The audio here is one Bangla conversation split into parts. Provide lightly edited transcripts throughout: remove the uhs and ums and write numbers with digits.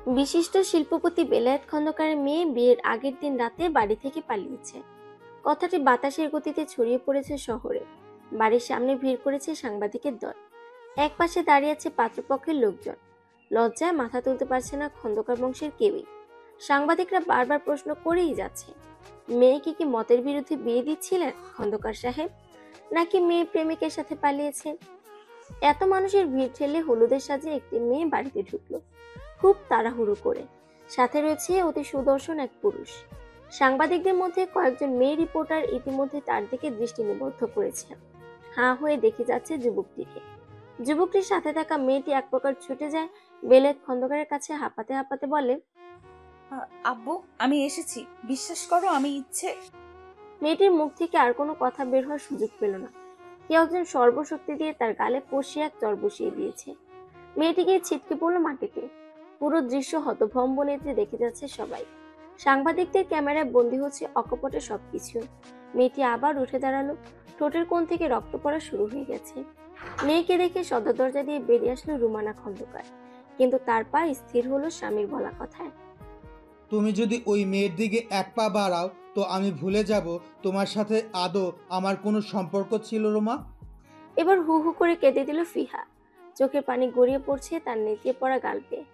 বিশিষ্ট শিল্পপতি বেলায়েত খন্দকারের মেয়ে বিয়ের আগের দিন রাতে বাড়ি থেকে পালিয়েছে। কথাটি বাতাসের গতিতে ছড়িয়ে পড়েছে শহরে। বাড়ির সামনে ভিড় করেছে সাংবাদিকের দল। একপাশে দাঁড়িয়ে আছে পাত্রপক্ষের লোকজন। লজ্জায় মাথা তুলতে পারছে না খন্দকার বংশের কেউই। সাংবাদিকরা বারবার প্রশ্ন করেই যাচ্ছে, মেয়েকে কি মতের বিরুদ্ধে বিয়ে দিচ্ছিলেন খন্দকার সাহেব, নাকি মেয়ে প্রেমিকের সাথে পালিয়েছে? এত মানুষের ভিড় ঠেলে হলুদের সাজে একটি মেয়ে বাড়িতে ঢুকলো, খুব তাড়াহুড়ো করে। সাথে রয়েছে অতি সুদর্শন এক পুরুষ। সাংবাদিকদের মধ্যে কয়েকজন মেয়ে রিপোর্টার ইতিমধ্যে তার দিকে দৃষ্টি নিবদ্ধ করেছে। হাঁ হয়ে দেখে যাচ্ছে যুবকটিকে। যুবকটির সাথে থাকা মেয়েটি এক প্রকার ছুটে যায় বেলায়েত খন্দকারের কাছে, হাঁপাতে হাঁপাতে বলে, আব্বু, আমি এসেছি, বিশ্বাস করো আমি ইচ্ছে। মেয়েটির মুখ থেকে আর কোনো কথা বের হওয়ার সুযোগ পেল না। কেউ একজন সর্বশক্তি দিয়ে তার গালে কষিয়ে এক চড় বসিয়ে দিয়েছে। মেয়েটি গিয়ে ছিটকে পড়লো মাটিতে। পুরো দৃশ্য হতভম্ব নেত্রে দেখে যাচ্ছে সবাই। সাংবাদিকদের ক্যামেরায় বন্দী হচ্ছে অকপটে সবকিছু। মেয়েটি আবার উঠে দাঁড়ালো। ঠোঁটের কোণ থেকে রক্ত পড়া শুরু হয়ে গেছে। মেয়েকে দেখে সদর দরজা দিয়ে বেরিয়ে আসলো রুমানা খন্দকার, কিন্তু তার পা স্থির হলো স্বামীর বলা কথায়। তুমি যদি ওই মেয়ের দিকে এক পা বাড়াও তো আমি ভুলে যাব তোমার সাথে আদৌ আমার কোনো সম্পর্ক ছিল রোমা। এবার হু হু করে কেঁদে দিল ফিহা। চোখের পানি গড়িয়ে পড়ছে তার নেতিয়ে পড়া গাল বেয়ে।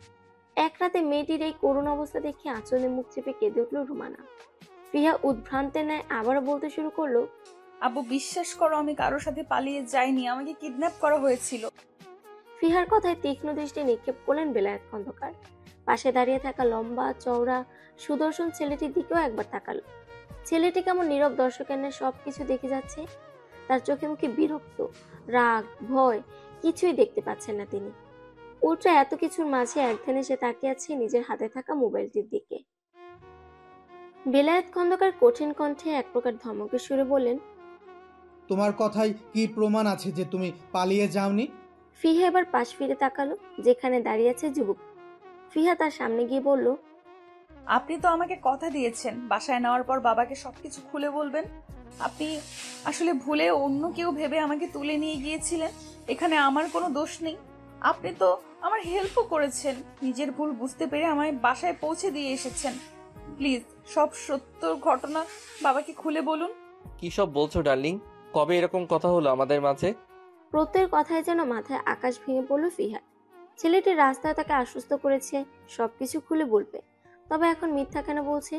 এক রাতে মেয়েটির এই করুণ অবস্থা দেখে আঁচলে মুখ চেপে কেঁদে উঠল রুমানা। ফিহা উদ্ভ্রান্তের ন্যায় আবারও বলতে শুরু করলো, আব্বু, বিশ্বাস করো আমি কারোর সাথে পালিয়ে যাইনি, আমাকে কিডন্যাপ করা হয়েছিল। ফিহার কথায় তীক্ষ্ণ দৃষ্টি নিক্ষেপ করলেন বেলায়েত খন্দকার। পাশে দাঁড়িয়ে থাকা লম্বা চওড়া সুদর্শন ছেলেটির দিকেও একবার তাকালো। ছেলেটি কেমন নীরব দর্শকের ন্যায় সবকিছু দেখে যাচ্ছে। তার চোখে মুখে বিরক্ত, রাগ, ভয় কিছুই দেখতে পাচ্ছেন না তিনি। উল্টো এত কিছুর মাঝে একধানে সে তাকিয়ে আছে নিজের হাতে থাকা মোবাইলটির দিকে। বেলায়েত খন্দকার কঠিন কণ্ঠে এক প্রকার ধমকের সুরে বললেন, তোমার কথায় কি প্রমাণ আছে যে তুমি পালিয়ে যাওনি? ফিহা এবার পাশ ফিরে তাকালো যেখানে দাঁড়িয়ে আছে যুবক। ফিহা তার সামনে গিয়ে বলল, আপনি তো আমাকে কথা দিয়েছেন বাসায় নেওয়ার পর বাবাকে সবকিছু খুলে বলবেন। আপনি আসলে ভুলে অন্য কেউ ভেবে আমাকে তুলে নিয়ে গিয়েছিলেন। এখানে আমার কোনো দোষ নেই। আপনি তো আমার হেল্পও করেছেন, নিজের ভুল বুঝতে পেরে আমায় বাসায় পৌঁছে দিয়ে এসেছেন। প্লিজ সব সত্য ঘটনা বাবাকে খুলে বলুন। কি সব বলছো ডার্লিং? কবে এরকম কথা হলো আমাদের মাঝে? প্রত্যয়ের কথায় যেন মাথায় আকাশ ভেঙে পড়ল ফিহার। ছেলেটি রাস্তায় তাকে আশ্বস্ত করেছে সবকিছু খুলে বলবে, তবে এখন মিথ্যা কেন বলছে?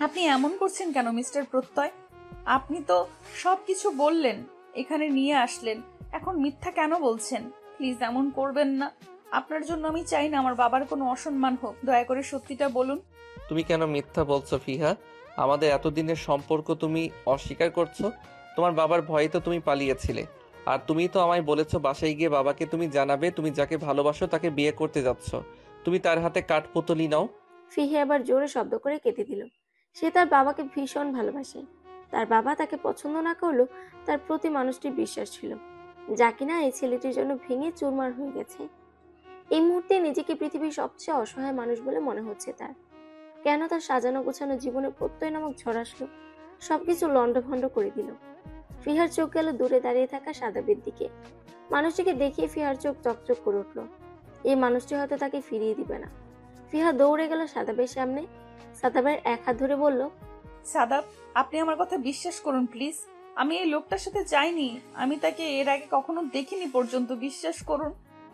আপনি এমন করছেন কেন মিস্টার প্রত্যয়? আপনি তো সবকিছু বললেন, এখানে নিয়ে আসলেন, এখন মিথ্যা কেন বলছেন? প্লিজ এমন করবেন না। আপনার জন্য আমি চাই না আমার বাবার কোনো অসম্মান হোক। দয়া করে সত্যিটা বলুন। তুমি কেন মিথ্যা বলছো ফিহা? আমাদের এতদিনের সম্পর্ক তুমি অস্বীকার করছো? তোমার বাবার ভয়ে তো তুমি পালিয়েছিলে। আর তুমি তো আমায় বলেছো বাসায় গিয়ে বাবাকে তুমি জানাবে তুমি যাকে ভালোবাসো তাকে বিয়ে করতে যাচ্ছ। তুমি তার হাতে কাঠপুতলি নাও। ফিহে আবার জোরে শব্দ করে কেঁদে দিল। সে তার বাবাকে ভীষণ ভালোবাসে। তার বাবা তাকে পছন্দ না করলেও তার প্রতি মানুষটির বিশ্বাস ছিল, যা কিনা এই ছেলেটির জন্য ভেঙে চুরমার হয়ে গেছে। এই মুহূর্তে নিজেকে পৃথিবীর সবচেয়ে অসহায় মানুষ বলে মনে হচ্ছে তার। কেন তার সাজানো গোছানো জীবনে প্রত্যয় নামক ঝড় আসলো, সবকিছু লন্ডভন্ড করে দিল। ফিহার চোখ গেল দূরে দাঁড়িয়ে থাকা সাদাবের দিকে। মানুষটিকে দেখিয়ে ফিহার চোখ চকচক করে উঠল। এই মানুষটি হয়তো তাকে ফিরিয়ে দিবে না। ফিহা দৌড়ে গেল সাদাবের সামনে। সাদাবের এক হাত ধরে বলল, সাদাব, আপনি আমার কথা বিশ্বাস করুন প্লিজ। আমি এই লোকটার সাথে যাইনি, আমি তাকে এর আগে কখনো দেখিনি পর্যন্ত। বিশ্বাস করুন,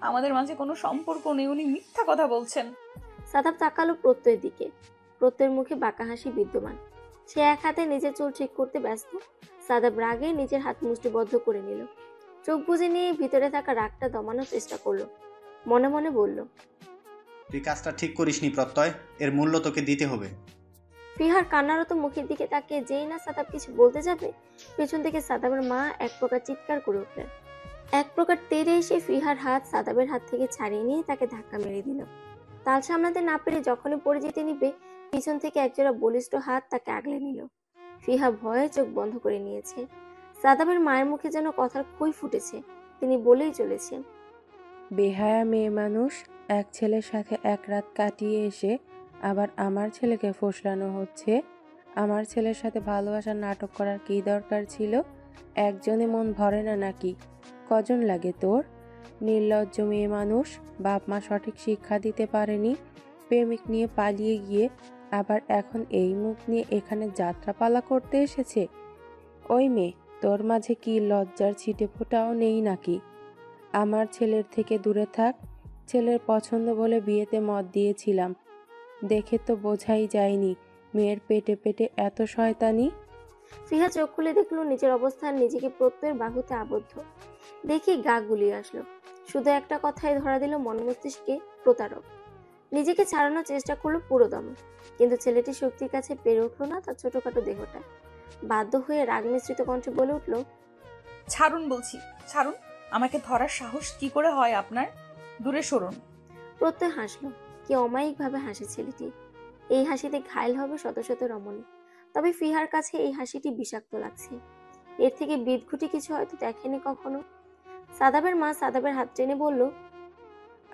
আমাদের মাঝে কোনো সম্পর্ক নেই। উনি মিথ্যা কথা বলছেন। সাদাব তাকালো প্রত্যয়ের দিকে। প্রত্যয়ের মুখে বাঁকা হাসি বিদ্যমান। সে এক হাতে নিজের চুল ঠিক করতে ব্যস্ত। সাদাব রাগে নিজের হাত মুষ্টিবদ্ধ করে নিল। চোখ বুজে নিয়ে ভিতরে থাকা রাগটা দমানোর চেষ্টা করলো। মনে মনে বলল, তুই কাজটা ঠিক করিসনি প্রত্যয়, এর মূল্য তোকে দিতে হবে। ফিহার কান্নারত মুখের দিকে তাকিয়ে যেই না সাদাব কিছু বলতে যাবে, পেছন থেকে সাদাবের মা এক প্রকার চিৎকার করে উঠলেন। এক প্রকার তেড়ে এসে ফিহার হাত সাদাবের হাত থেকে ছাড়িয়ে নিয়ে তাকে ধাক্কা মেরে দিল। তাল সামলাতে না পেরে যখনই পড়ে যেতে নিবে, পিছন থেকে একজোড়া বলিষ্ঠ হাত তাকে আগলে নিল। ফিহা ভয়ে চোখ বন্ধ করে নিয়েছে। সাদাবের মায়ের মুখে যেন কথার খই ফুটেছে। তিনি বলেই চলেছেন, বেহায়া মেয়ে মানুষ, এক ছেলের সাথে এক রাত কাটিয়ে এসে আবার আমার ছেলেকে ফসলানো হচ্ছে। আমার ছেলের সাথে ভালোবাসার নাটক করার কী দরকার ছিল? একজনে মন ভরে না নাকি? কজন লাগে তোর? নির্লজ্জ মেয়ে মানুষ, বাপ মা সঠিক শিক্ষা দিতে পারেনি, প্রেমিক নিয়ে পালিয়ে গিয়ে আবার এখন এই মুখ নিয়ে এখানে যাত্রাপালা করতে এসেছে? ওই মেয়ে, তোর মাঝে কি লজ্জার ছিটে ফোঁটাও নেই নাকি? আমার ছেলের থেকে দূরে থাক। ছেলের পছন্দ বলে বিয়েতে মত দিয়েছিলাম, দেখে তো বোঝাই যায়নি মেয়ের পেটে পেটে এত শয়তানি। ফিহা চোখ খুলে দেখলো নিজের অবস্থান, নিজেকে প্রত্যয়ের বাহুতে আবদ্ধ দেখে গা গুলিয়ে আসলো। শুধু একটা কথাই ধরা দিল মন মস্তিষ্কে, প্রতারক। নিজেকে ছাড়ানোর চেষ্টা করলো পুরো দমে, কিন্তু ছেলেটি শক্তির কাছে পেরে উঠলো না তার ছোটখাটো দেহটা। বাধ্য হয়ে রাগ মিশ্রিত কণ্ঠে বলে উঠল, ছাড়ুন বলছি, ছাড়ুন। আমাকে ধরার সাহস কি করে হয় আপনার? দূরে সরুন। প্রত্যয় হাসলো। কি অমায়িক ভাবে হাসে ছেলেটি। এই হাসিতে ঘায়েল হবে শত শত রমণী, তবে ফিহার কাছে এই হাসিটি বিষাক্ত লাগছে। এর থেকে বিদঘুটি কিছু হয়তো দেখেনি কখনো। সাদাবের মা সাদাবের হাত টেনে বলল,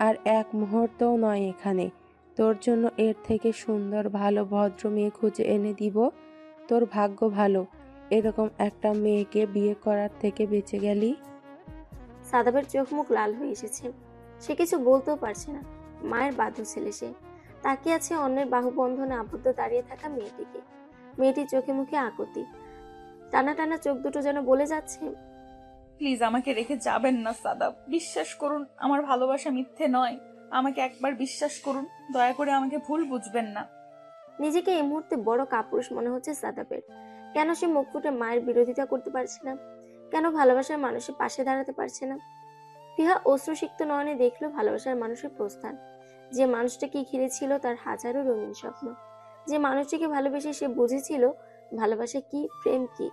আর এক মুহূর্তও নয় এখানে। তোর জন্য এর থেকে সুন্দর ভালো ভদ্র মেয়ে খুঁজে এনে দিব। তোর ভাগ্য ভালো এরকম একটা মেয়েকে বিয়ে করার থেকে বেঁচে গেলি। সাদাবের চোখ মুখ লাল হয়ে এসেছে। সে কিছু বলতেও পারছে না। মায়ের বাধ্য ছেলে সে। তাকিয়ে আছে অন্যের বাহুবন্ধনে আবদ্ধ দাঁড়িয়ে থাকা মেয়েটিকে। মেয়েটির চোখে মুখে আকুতি, টানা টানা চোখ দুটো যেন বলে যাচ্ছে, প্লিজ আমাকে রেখে যাবেন না সাদাব। বিশ্বাস করুন, আমার ভালোবাসা মিথ্যে নয়। আমাকে একবার বিশ্বাস করুন, দয়া করে আমাকে ভুল বুঝবেন না। নিজেকে এই মুহূর্তে বড় কাপুরুষ মনে হচ্ছে সাদাবের। কেন সে মুখ ফুটে মায়ের বিরোধিতা করতে পারছে না? কেন ভালোবাসার মানুষের পাশে দাঁড়াতে পারছে না? ফিহা অশ্রুসিক্ত নয়নে দেখলো ভালোবাসার মানুষের প্রস্থান। যে মানুষটাকে ঘিরে ছিল তার হাজারো রঙিন স্বপ্ন, যে মানুষটিকে ভালোবেসে সে বুঝেছিল ভালোবাসা কি, প্রেম কি,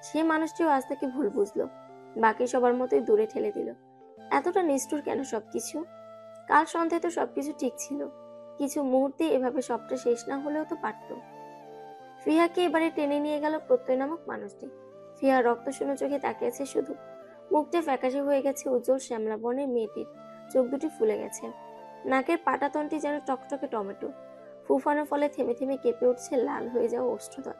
সে মানুষটিও আজ তাকে ভুল বুঝলো, বাকি সবার মতোই দূরে ঠেলে দিল। এতটা নিষ্ঠুর কেন সবকিছু? কাল সন্ধ্যায় তো সবকিছু ঠিক ছিল। কিছু মুহূর্তে এভাবে সবটা শেষ না হলেও তো পারত। ফিহাকে এবারে টেনে নিয়ে গেল প্রত্যয় নামক মানুষটি। ফিহা রক্ত শূন্য চোখে তাকিয়েছে শুধু। মুখটা ফ্যাকাশে হয়ে গেছে উজ্জ্বল শ্যামলা বর্ণের মেয়েটির। চোখ দুটি ফুলে গেছে। নাকের পাটাতনটি যেন টকটকে টমেটো। ফুফানোর ফলে থেমে থেমে কেঁপে উঠছে লাল হয়ে যাওয়া ওষ্ঠদল।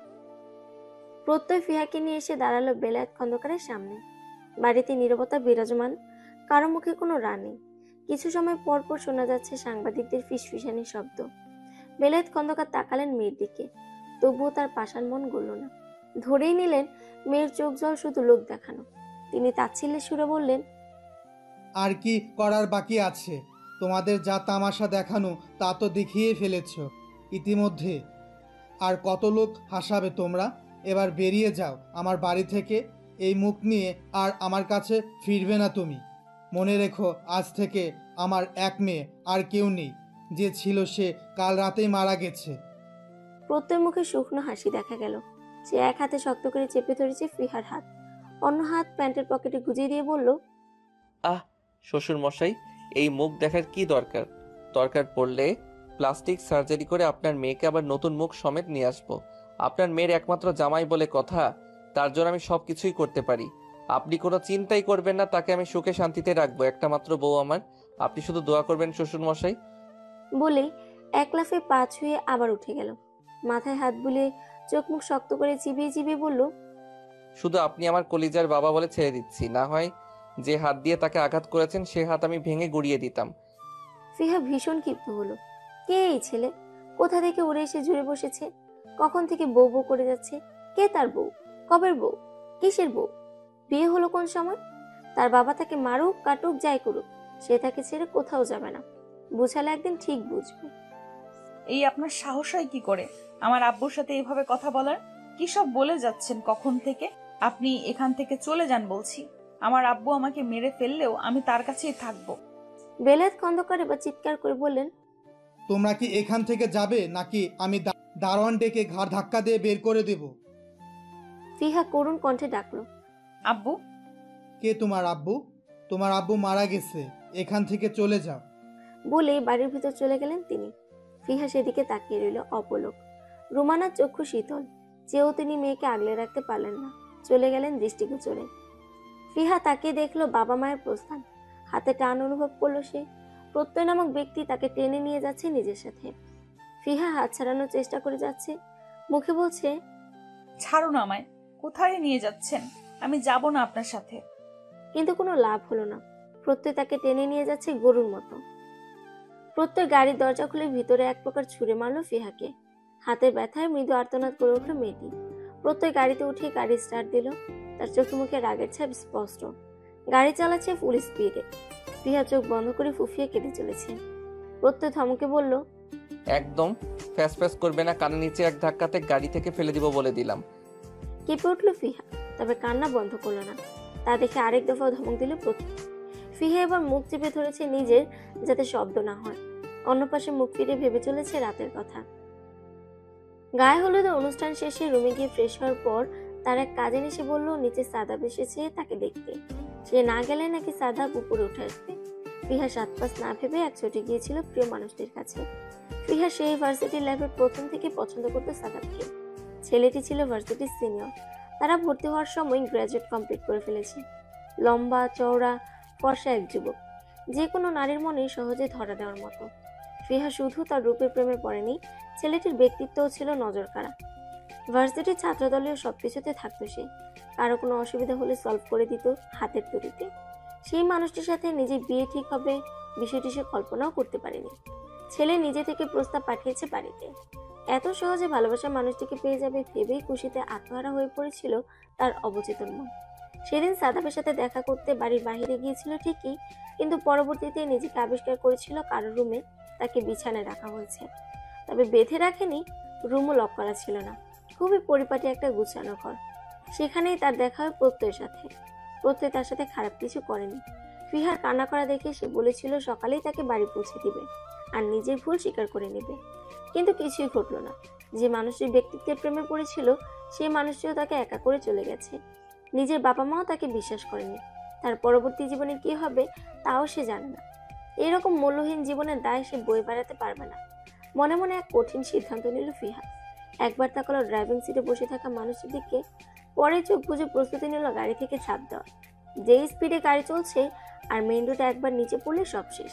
প্রত্যয় ফিহাকে নিয়ে এসে দাঁড়ালো বেলায়েত খন্দকারের সামনে। বাড়িতে নীরবতা বিরাজমান, কারো মুখে কোনো রা নেই। কিছু সময় পর পর শোনা যাচ্ছে সাংবাদিকদের ফিসফিসানির শব্দ। বেলায়েত খন্দকার তাকালেন মেয়ের দিকে, তবুও তার পাষাণ মন গলল না। ধরেই নিলেন মেয়ের চোখ জল শুধু লোক দেখানো। তিনি তাচ্ছিল্যের সুরে বললেন, আর কি করার বাকি আছে? তোমাদের যা তামাশা দেখানো তা তো দেখিয়ে ফেলেছ ইতিমধ্যে। আর কত লোক হাসাবে তোমরা? এবার বেরিয়ে যাও আমার বাড়ি থেকে। এই মুখ নিয়ে আর আমার কাছে ফিরবে না তুমি। মনে রেখো, আজ থেকে আমার এক মেয়ে, আর কেউ নেই। যে ছিল সে কাল রাতেই মারা গেছে। প্রত্যয়ের মুখে শুকনো হাসি দেখা গেল। সে এক হাতে শক্ত করে চেপে ধরেছে ফিহার হাত, অন্য হাত প্যান্টের পকেটে গুজিয়ে দিয়ে বলল, আহ, শ্বশুর মশাই, এই মুখ দেখার কি দরকার? দরকার পড়লে প্লাস্টিক সার্জারি করে আপনার মেয়েকে আবার নতুন মুখ সমেত নিয়ে আসবো। আপনার মেয়ের একমাত্র জামাই বলে কথা, তার জন্য আমি সবকিছুই করতে পারি। আপনি কোনো চিন্তাই করবেন না, তাকে আমি সুখে শান্তিতে রাখবো। একটা মাত্র বউ আমার, আপনি শুধু দোয়া করবেন শ্বশুর মশাই। বলেই এক লাফে পা ছুঁয়ে আবার উঠে গেল। মাথায় হাত বুলিয়ে চোখ মুখ শক্ত করে চিবিয়ে চিবিয়ে বলল, শুধু আপনি আমার কলিজার বাবা বলে ছেড়ে দিচ্ছি, না হয় যে হাত দিয়ে তাকে আঘাত করেছেন সে হাত আমি ভেঙে গুড়িয়ে দিতাম। ফিহা ভীষণ ক্ষিপ্ত হলো। কে এই ছেলে? কোথা থেকে উড়ে এসে জুড়ে বসেছে? কখন থেকে বউ বউ করে যাচ্ছে? কে তার বউ? কবের বউ? কিসের বউ? বিয়ে হলো কোন সময়? তার বাবা তাকে মারুক কাটুক যাই করুক, সে তাকে ছেড়ে কোথাও যাবে না। বুঝালে একদিন ঠিক বুঝবে। এই আপনার সাহস হয় কি করে আমার আব্বুর সাথে এভাবে কথা বলার? কি সব বলে যাচ্ছেন কখন থেকে? আপনি এখান থেকে চলে যান বলছি। আমার আব্বু আমাকে মেরে ফেললেও আমি তার কাছেই থাকবো। বেলায়েত খন্দকার এবার চিৎকার করে বললেন, তোমরা কি এখান থেকে যাবে, নাকি আমি দারোয়ান ডেকে ঘাড় ধাক্কা দিয়ে বের করে দেব? ফিহা করুণ কণ্ঠে ডাকলো, আব্বু। কে তোমার আব্বু? তোমার আব্বু মারা গেছে। এখান থেকে চলে যাও। বলে বাড়ির ভিতর চলে গেলেন তিনি। ফিহা সেদিকে তাকিয়ে রইল অপলক। রুমানার চক্ষু শীতল, চেয়েও তিনি মেয়েকে আগলে রাখতে পারলেন না। চলে গেলেন দৃষ্টিগোচরে। ফিহা তাকিয়ে দেখলো বাবা মায়ের প্রস্থান। হাতে টান অনুভব করলো সে। প্রত্যয় নামক ব্যক্তি তাকে টেনে নিয়ে যাচ্ছে নিজের সাথে। ফিহা হাত ছাড়ানোর চেষ্টা করে যাচ্ছে, মুখে বলছে, ছাড়ুন আমায়। কোথায় নিয়ে যাচ্ছেন? আমি যাব না আপনার সাথে। কিন্তু কোনো লাভ হলো না। প্রত্যয় তাকে টেনে নিয়ে যাচ্ছে গরুর মতো। প্রত্যয় গাড়ির দরজা খুলে ভিতরে এক প্রকার ছুঁড়ে মারলো ফিহাকে। হাতের ব্যথায় মৃদু আর্তনাদ করে উঠল মেয়েটি। প্রত্যয় গাড়িতে উঠে গাড়ি স্টার্ট দিল। তার চোখে মুখে রাগের ছাপ স্পষ্ট। গাড়ি চালাচ্ছে ফুল স্পিডে। ফিহা চোখ বন্ধ করে ফুফিয়ে কেঁদে চলেছে। প্রত্যয় ধমকে বলল, একদম ফ্যাস ফ্যাস করবে না, কানে নিচে এক ধাক্কাতে গাড়ি থেকে ফেলে দিব বলে দিলাম। কেঁপে উঠল ফিহা, তবে কান্না বন্ধ করলো না। তা দেখে আরেক দফা ধমক দিল প্রত্যয়। ফিহা এবার মুখ চেপে ধরেছে নিজের, যাতে শব্দ না হয়। অন্য পাশে মুখ ফিরে ভেবে চলেছে রাতের কথা। গায়ে হলুদের অনুষ্ঠান শেষে রুমে গিয়ে ফ্রেশ হওয়ার পর তার এক কাজিন এসে বলল নিচে সাদাব এসেছে তাকে দেখতে। সে না গেলে নাকি সাদাব উপরে উঠে আসবে। ফিহা সাত পাঁচ না ভেবে এক ছুটে গিয়েছিল প্রিয় মানুষটির কাছে। ফিহা সেই ভার্সিটি লাইফের প্রথম থেকে পছন্দ করতো সাদাবকে। ছেলেটি ছিল ভার্সিটির সিনিয়র। তারা ভর্তি হওয়ার সময় গ্রাজুয়েট কমপ্লিট করে ফেলেছে। লম্বা চওড়া ফর্সা এক যুবক, যে কোনো নারীর মনে সহজে ধরা দেওয়ার মতো। ফিহা শুধু তার রূপের প্রেমে পড়েনি, ছেলেটির ব্যক্তিত্বও ছিল নজরকাড়া। ভার্সিটির ছাত্রদলীয় সবকিছুতে থাকতো সে। কারো কোনো অসুবিধা হলে সলভ করে দিত হাতের তৈরিতে। সেই মানুষটির সাথে নিজের বিয়ে ঠিক হবে বিষয়টি সে কল্পনাও করতে পারেনি। ছেলে নিজে থেকে প্রস্তাব পাঠিয়েছে বাড়িতে। এত সহজে ভালোবাসা মানুষটিকে পেয়ে যাবে ভেবেই খুশিতে আত্মহারা হয়ে পড়েছিল তার অবচেতন মন। সেদিন সাদাবের সাথে দেখা করতে বাড়ির বাইরে গিয়েছিল ঠিকই, কিন্তু পরবর্তীতে নিজেকে আবিষ্কার করেছিল কারো রুমে তাকে বিছানায় রাখা হয়েছে। তবে বেঁধে রাখেনি, রুমও লক করা ছিল না। খুবই পরিপাটি একটা গুছানো ঘর। সেখানেই তার দেখা হয় প্রত্যয়ের সাথে। প্রত্যয় তার সাথে খারাপ কিছু করেনি। ফিহার কান্না করা দেখে সে বলেছিল সকালেই তাকে বাড়ি পৌঁছে দিবে আর নিজের ভুল স্বীকার করে নেবে। কিন্তু কিছুই ঘটলো না। যে মানুষটির ব্যক্তিত্বের প্রেমে পড়েছিল সেই মানুষটিও তাকে একা করে চলে গেছে। নিজের বাবা মাও তাকে বিশ্বাস করেনি। তার পরবর্তী জীবনে কি হবে তাও সে জানে না। এরকম মূল্যহীন জীবনের দায় সে বয়ে বেড়াতে পারবে না। মনে মনে এক কঠিন সিদ্ধান্ত নিল ফিহা। একবার তাকালো ড্রাইভিং সিটে বসে থাকা মানুষটির দিকে, পরে চোখ বুজে প্রস্তুতি নিল গাড়ি থেকে ঝাঁপ দেওয়ার। যেই স্পিডে গাড়ি চলছে আর মেইন রোডে একবার নিচে পড়লে সব শেষ।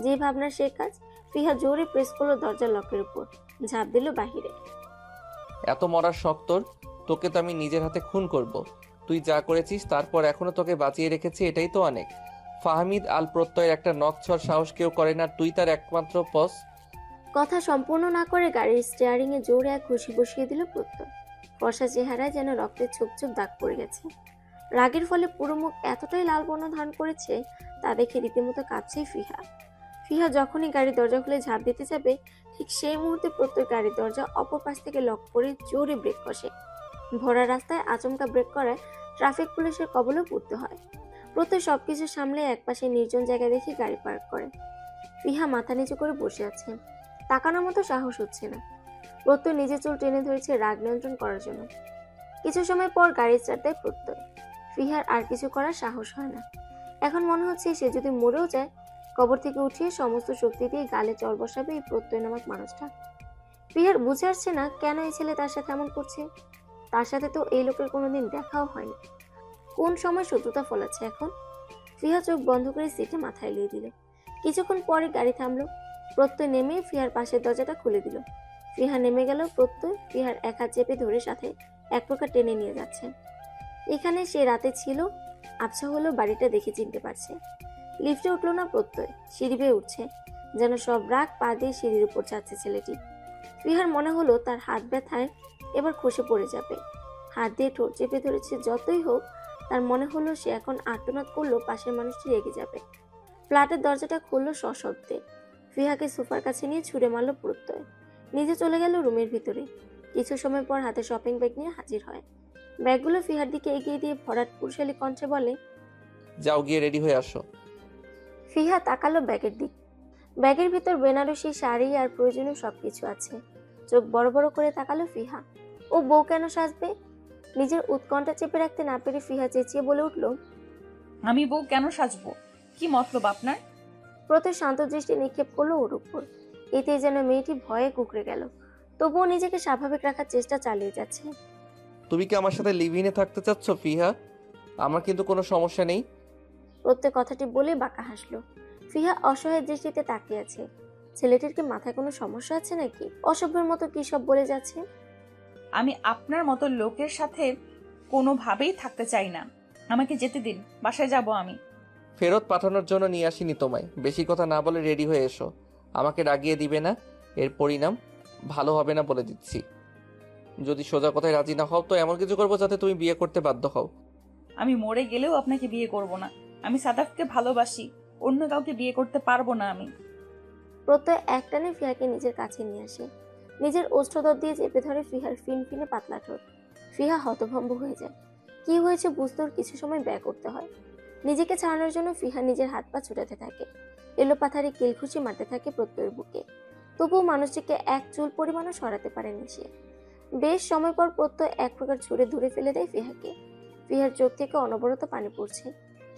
যে ভাবনার সে কাজ। ফিহা জোরে প্রেস করলো দরজার লকের উপর, ঝাঁপ দিল বাহিরে। এত মরার শখ তোর? তোকে তো আমি নিজের হাতে খুন করব। তুই যা করেছিস তারপর এখনো তোকে বাঁচিয়ে রেখেছি, এটাই তো অনেক। ফাহমিদ আল প্রত্যয়ের একটা নখছর সাহস কেউ করে না, তুই তার একমাত্র পস। কথা সম্পূর্ণ না করে গাড়ির স্টিয়ারিং এ জোরে এক ঘুষি বসিয়ে দিল প্রত্যয়। ফর্সা চেহারায় যেন রক্তের ছোপ ছোপ দাগ পড়ে গেছে। রাগের ফলে পুরো মুখ এতটাই লাল বর্ণ ধারণ করেছে তা দেখে রীতিমতো কাঁপছে ফিহা। ফিহা যখনই গাড়ির দরজা খুলে ঝাঁপ দিতে যাবে ঠিক সেই মুহূর্তে প্রত্যয় গাড়ির দরজা অপর পাশ থেকে লক করে জোরে ব্রেক কষে। ভরা রাস্তায় আচমকা ব্রেক করায় ট্রাফিক পুলিশের কবলেও পড়তে হয়। প্রত্যয় সবকিছু সামলে একপাশে নির্জন জায়গায় দেখে গাড়ি পার্ক করে। ফিহা মাথা নিচু করে বসে আছে। তাকানোর মতো সাহস হচ্ছে না। প্রত্যয় নিজে চুল টেনে ধরেছে রাগ নিয়ন্ত্রণ করার জন্য। কিছু সময় পর গাড়ি স্টার্ট দেয় প্রত্যয়। ফিহার আর কিছু করার সাহস হয় না। এখন মনে হচ্ছে সে যদি মরেও যায় কবর থেকে উঠিয়ে সমস্ত শক্তি দিয়ে গালে চড় বসাবে এই প্রত্যয় নামক মানুষটা। ফিহার বুঝে আসছে না কেন এই ছেলে তার সাথে এমন করছে। তার সাথে তো এই লোকের কোনোদিন দেখাও হয়নি। কোন সময় শত্রুতা ফলাচ্ছে এখন। ফিহা চোখ বন্ধ করে সিটে মাথা এলিয়ে দিল। কিছুক্ষণ পরে গাড়ি থামলো। প্রত্যয় নেমে ফিহার পাশের দরজাটা খুলে দিল। ফিহা নেমে গেল। প্রত্যয় ফিহার এক হাত চেপে ধরে সাথে এক প্রকার টেনে নিয়ে যাচ্ছে। এখানে সে রাতে ছিল, আবছা হলো বাড়িটা দেখে চিনতে পারছে। লিফটে উঠলো না প্রত্যয়, সিঁড়ি বেয়ে উঠছে। যেন সব রাগ পা দিয়ে সিঁড়ির উপর যাচ্ছে ছেলেটি। ফিহার মনে হলো তার হাত ব্যথায় এবার খসে পড়ে যাবে। হাত দিয়ে ঠোঁট চেপে ধরেছে। যতই হোক তার মনে হলো সে এখন আর্তনাদ করলো পাশের মানুষটি রেগে যাবে। ফ্ল্যাটের দরজাটা খুললো সশব্দে। ফিহাকে সোফার কাছে নিয়ে ছুঁড়ে মারল প্রত্যয়। নিজে চলে গেল রুমের ভিতরে। কিছু সময় পর হাতে শপিং ব্যাগ নিয়ে হাজির হয়। ব্যাগগুলো ফিহার দিকে এগিয়ে দিয়ে ভরাট পুরুষালী কণ্ঠে বলে, যাও গিয়ে রেডি হয়ে আসো। ফিহা তাকালো ব্যাগের দিক। ব্যাগের ভিতর বেনারসি শাড়ি আর প্রয়োজনীয় সবকিছু আছে। চোখ বড় বড় করে তাকালো ফিহা। ও বউ কেন সাজবে? নিজের উৎকণ্ঠা চেপে রাখতে না পেরে ফিহা চেঁচিয়ে বলে উঠল, আমি বউ কেন সাজবো? কি মতলব আপনার? প্রত্যয় শান্ত দৃষ্টি নিক্ষেপ করলো ওর উপর। এতে যেন মেয়েটি ভয়ে কুঁকড়ে গেল। তবুও নিজেকে স্বাভাবিক রাখার চেষ্টা চালিয়ে যাচ্ছে। তুমি কি আমার সাথে লিভ ইনে থাকতে চাচ্ছ ফিহা? আমার কিন্তু কোনো সমস্যা নেই। প্রত্যয় কথাটি বলে বাঁকা হাসলো। ফিহা অসহায় দৃষ্টিতে তাকিয়ে আছে। ছেলেটির কি মাথায় কোনো সমস্যা আছে নাকি? অসভ্যের মতো কি সব বলে যাচ্ছে। আমি আপনার মতো লোকের সাথে কোনোভাবেই থাকতে চাই না। আমাকে যেতে দিন, বাসায় যাব আমি। ফেরত পাঠানোর জন্য নিয়ে আসিনি তোমায়। বেশি কথা না বলে রেডি হয়ে এসো। আমাকে রাগিয়ে দিবে না, এর পরিণাম ভালো হবে না বলে দিচ্ছি। যদি সোজা কথায় রাজি না হও তো এমন কিছু করবো যাতে তুমি বিয়ে করতে বাধ্য হও। আমি মরে গেলেও আপনাকে বিয়ে করব না। আমি সাদাফকে ভালোবাসি, অন্য কাউকে বিয়ে করতে পারবো না আমি। প্রত্যয় একটানে ফিহাকে নিজের কাছে নিয়ে আসে, নিজের ওষ্ঠদর দিয়ে চেপে ধরে ফিহার ফিনফিনে পাতলা ঠোঁট। ফিহা হতভম্ব হয়ে যায়। কি হয়েছে বুঝতে ওর কিছু সময় ব্যয় করতে হয়। নিজেকে ছাড়ানোর জন্য ফিহা নিজের হাত পা ছুটাতে থাকে, এলোপাথারি কিলঘুষি মারতে থাকে প্রত্যয়ের বুকে। তবুও মানুষটিকে এক চুল পরিমাণও সরাতে পারেনি সে। বেশ সময় পর প্রত্যয় এক প্রকার ছুড়ে দূরে ফেলে দেয় ফিহাকে। ফিহার চোখ থেকে অনবরত পানি পড়ছে,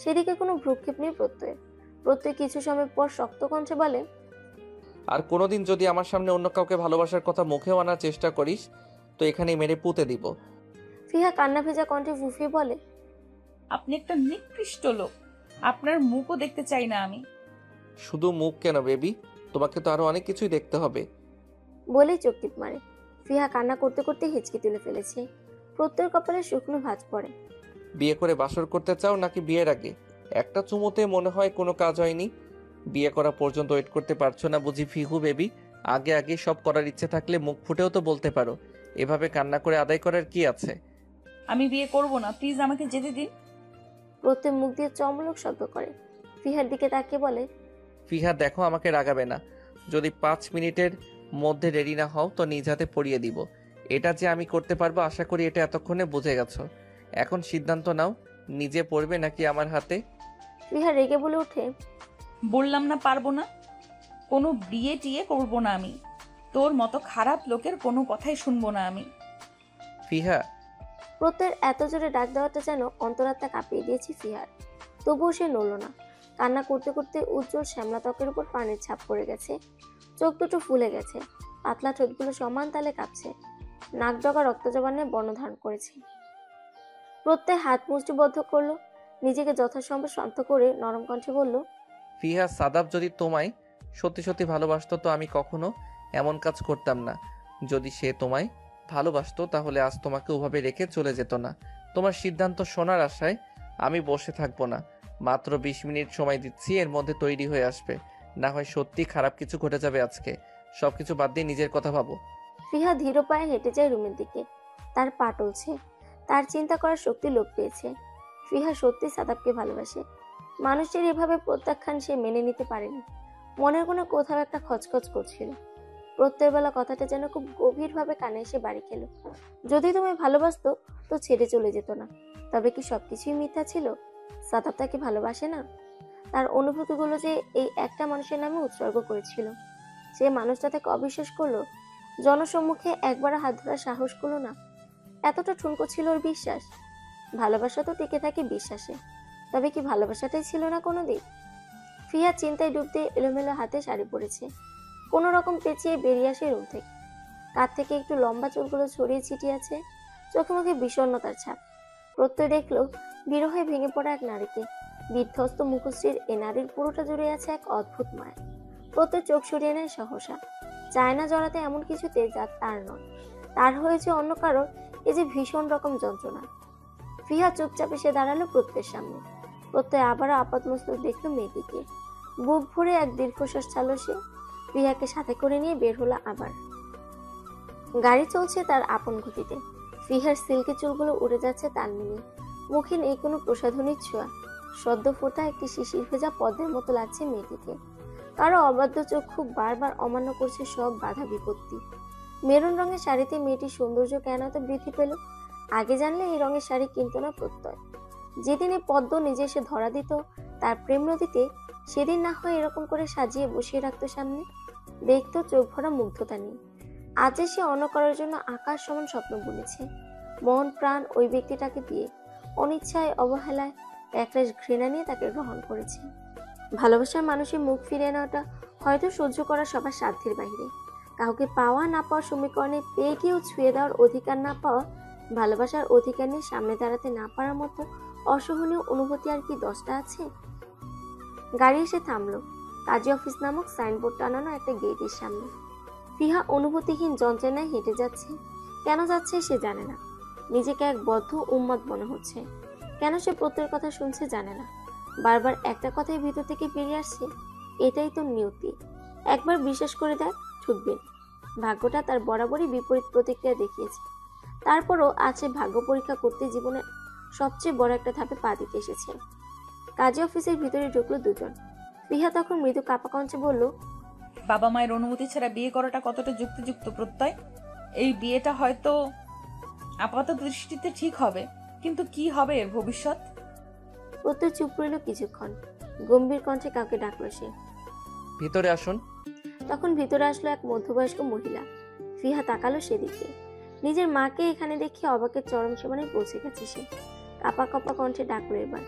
সেদিকে কোনো ভ্রুক্ষেপ নেই প্রত্যয়ের। প্রত্যয় কিছু সময় পর শক্ত কণ্ঠে বলে, আর কোনোদিন যদি আমার সামনে অন্য কাউকে ভালোবাসার কথা মুখেও আনার চেষ্টা করিস তো এখানেই মেরে পুঁতে দিব। ফিহা কান্না ভেজা কণ্ঠে ফুফিয়ে বলে, আপনি একটা নিকৃষ্ট লোক, আপনার মুখও দেখতে চাই না আমি। শুধু মুখ কেন বেবি, তোমাকে তো আরো অনেক কিছুই দেখতে হবে। বলেই চোখ টিপ মারে। ফিহা কান্না করতে করতে হিচকি তুলে ফেলেছে। প্রত্যয়ের কপালে শুকনো ভাঁজ পড়ে। বিয়ে করে বাসর করতে চাও নাকি বিয়ের আগে? একটা চুমোতে মনে হয় কোনো কাজ হয়নি। বিয়ে করা পর্যন্ত ওয়েট করতে পারছো না বুঝি ফিহু বেবি? আগে আগে সব করার ইচ্ছে থাকলে মুখ ফুটেও তো বলতে পারো। এভাবে কান্না করে আদায় করার কি আছে? আমি বিয়ে করব না, প্লিজ আমাকে যেতে দিন। প্রত্যয় মুখ দিয়ে চমলক শব্দ করে। ফিহার দিকে তাকিয়ে বলে, ফিহা দেখো, আমাকে রাগাবে না। যদি 5 মিনিটের মধ্যে রেডি না হও তো নিজ হাতে পরিয়ে দিব। এটা যে আমি করতে পারবো আশা করি এটা এতক্ষণে বুঝে গেছো। এখন সিদ্ধান্ত নাও, নিজে পড়বে নাকি আমার হাতে? ফিহা রেগে বলে ওঠে, বললাম না পারবো না। কোনো বিয়ে টিয়ে করবো না আমি। তোর মতো খারাপ লোকের কোনো কথাই শুনবো না আমি। ফিহা, প্রত্যয়ের এত জোরে ডাক দেওয়াটা যেন অন্তরাত্মা কাঁপিয়ে দিয়েছে ফিহার। তবুও সে নড়ল না। কান্না করতে করতে উজ্জ্বল শ্যামলা ত্বকের উপর পানির ছাপ পড়ে গেছে। চোখ দুটো ফুলে গেছে, পাতলা ঠোঁটগুলো সমান তালে কাঁপছে। নাক ডগা রক্ত জবানে বর্ণ ধারণ করেছে। প্রত্যয় হাত মুষ্টিবদ্ধ করলো, নিজেকে যথাসম্ভব শান্ত করে নরম কণ্ঠে বলল, ফিহা, সাদাব যদি তোমায় সত্যি সত্যি ভালোবাসতো তো আমি কখনো এমন কাজ করতাম না। যদি সে তোমায় ভালোবাসতো তাহলে আজ তোমাকে ওভাবে রেখে চলে যেত না। তোমার সিদ্ধান্ত শোনার আশায় আমি বসে থাকবো না। মাত্র 20 মিনিট সময় দিচ্ছি, এর মধ্যে তৈরি হয়ে আসবে। না হয় সত্যি খারাপ কিছু ঘটে যাবে আজকে। সবকিছু বাদ দিয়ে নিজের কথা ভাবো। ফিহা ধীর পায়ে হেঁটে যায় রুমের দিকে। তার পা টলছে, তার চিন্তা করার শক্তি লোপ পেয়েছে। ফিহা সত্যি সাদাবকে ভালোবাসে। মানুষের এভাবে প্রত্যাখ্যান সে মেনে নিতে পারেনি। মনের কোনো কোথাও একটা খচখচ করছিল। প্রত্যয়বেলা কথাটা যেন খুব গভীরভাবে কানে এসে বাড়ি খেল। যদি তোমায় ভালোবাসতো তো ছেড়ে চলে যেত না। তবে কি সবকিছুই মিথ্যা ছিল? সাদাব তাকে ভালোবাসে না? তার অনুভূতিগুলো যে এই একটা মানুষের নামে উৎসর্গ করেছিল, সে মানুষটা তাকে অবিশ্বাস করলো। জনসম্মুখে একবার হাত ধরার সাহস করলো না। এতটা ঠুনকো ছিল ওর বিশ্বাস। ভালোবাসা তো টিকে থাকে বিশ্বাসে। তবে কি ভালোবাসাটাই ছিল না কোনোদিন? ফিহা চিন্তায় ডুব দিয়ে এলোমেলো হাতে শাড়ি পরেছে। কোনো রকম পেঁচিয়ে বেরিয়ে আসে রুম থেকে। কাঁধ থেকে একটু লম্বা চুলগুলো ছড়িয়ে ছিটিয়ে আছে, চোখে মুখে বিষণ্ণতার ছাপ। প্রত্যয় দেখলো বিরহে ভেঙে পড়া এক নারীকে। বিধ্বস্ত মুখশ্রীর এ নারীর পুরোটা জুড়ে আছে এক অদ্ভুত মায়া। প্রত্যয় চোখ সরিয়ে নেয় সহসা। চায় না জড়াতে এমন কিছুতে যা তার নয়। তার হয়েছে অন্য কারোর, এ যে ভীষণ রকম যন্ত্রণা। ফিহা চুপচাপ এসে দাঁড়ালো প্রত্যয়ের সামনে। প্রত্যয় আবারও আপাতমস্তক দেখলো মেয়েটিকে। বুক ভরে এক দীর্ঘশ্বাস ছাড়ল সে। ফিহাকে সাথে করে নিয়ে বের হলো আবার। গাড়ি চলছে তার আপন গতিতে। ফিহার সিল্কি চুলগুলো উড়ে যাচ্ছে তাল মিলিয়ে। মুখে নেই কোনো প্রসাধনীর ছোঁয়া। সদ্য ফোটা একটি শিশির ভেজা পদ্মের মতো লাগছে মেয়েটিকে। কারো অবাধ্য চক্ষু বারবার অমান্য করছে সব বাধা বিপত্তি। মেরুন রঙের শাড়িতে মেয়েটির সৌন্দর্য কেন এত বৃদ্ধি পেল? আগে জানলে এই রঙের শাড়ি কিনতো না প্রত্যয়। যেদিনে পদ্ম নিজে এসে ধরা দিত তার প্রেম নদীতে, সেদিন না হয় এরকম করে সাজিয়ে বসিয়ে রাখতো সামনে, দেখতো চোখ ভরা মুগ্ধতা নিয়ে। আজ সে অন্য করার জন্য আকাশ সমান স্বপ্ন বুনেছে। মন প্রাণ ওই ব্যক্তিটাকে দিয়ে অনিচ্ছায় অবহেলায় একরাশ ঘৃণা নিয়ে তাকে গ্রহণ করেছে। ভালোবাসার মানুষের মুখ ফিরিয়ে নেওয়াটা হয়তো সহ্য করা সবার সাধ্যের বাইরে। কাউকে পাওয়া না পাওয়ার সমীকরণে পেয়ে গিয়েও ছুঁয়ে দেওয়ার অধিকার না পাওয়া, ভালোবাসার অধিকার নিয়ে সামনে দাঁড়াতে না পারার মতো অসহনীয় অনুভূতি আর কি 10টা আছে? গাড়ি এসে থামলো কাজী অফিস নামক সাইনবোর্ড টানানো একটা গেটের সামনে। ফিহা অনুভূতিহীন যন্ত্রণায় হেঁটে যাচ্ছে। কেন যাচ্ছে সে জানে না। নিজেকে এক বদ্ধ উন্মাদ মনে হচ্ছে। কেন সে প্রত্যেকের কথা শুনছে জানে না। বারবার একটা কথাই ভিতর থেকে বেরিয়ে আসছে, এটাই তো নিয়তি, একবার বিশ্বাস করে দেখ, ঠুকবি না। ভাগ্যটা তার বরাবরই বিপরীত প্রতিক্রিয়া দেখিয়েছে। তারপরও আজ সে ভাগ্য পরীক্ষা করতে জীবনে সবচেয়ে বড় একটা ধাপে পা দিতে এসেছে। কাজী অফিসের ভিতরে ঢুকলো দুজন। ফিহা তখন মৃদু কাপা কণ্ঠে বলল, বাবা মায়ের অনুমতি ছাড়া বিয়ে করাটা কতটা যুক্তিযুক্ত প্রত্যয়? এই বিয়েটা হয়তো আপাত দৃষ্টিতে ঠিক হবে, কিন্তু কি হবে এর ভবিষ্যৎ? প্রত্যয় চুপ রইল কিছুক্ষণ। গম্ভীর কণ্ঠে কাউকে ডাকলো সে। ভিতরে আসুন। তখন ভিতরে আসলো এক মধ্যবয়স্ক মহিলা। ফিহা তাকালো সেদিকে। নিজের মাকে এখানে দেখে অবাকের চরম সীমানায় পৌঁছে গেছে সে। কাপা কাপা কণ্ঠে ডাকলো এবার,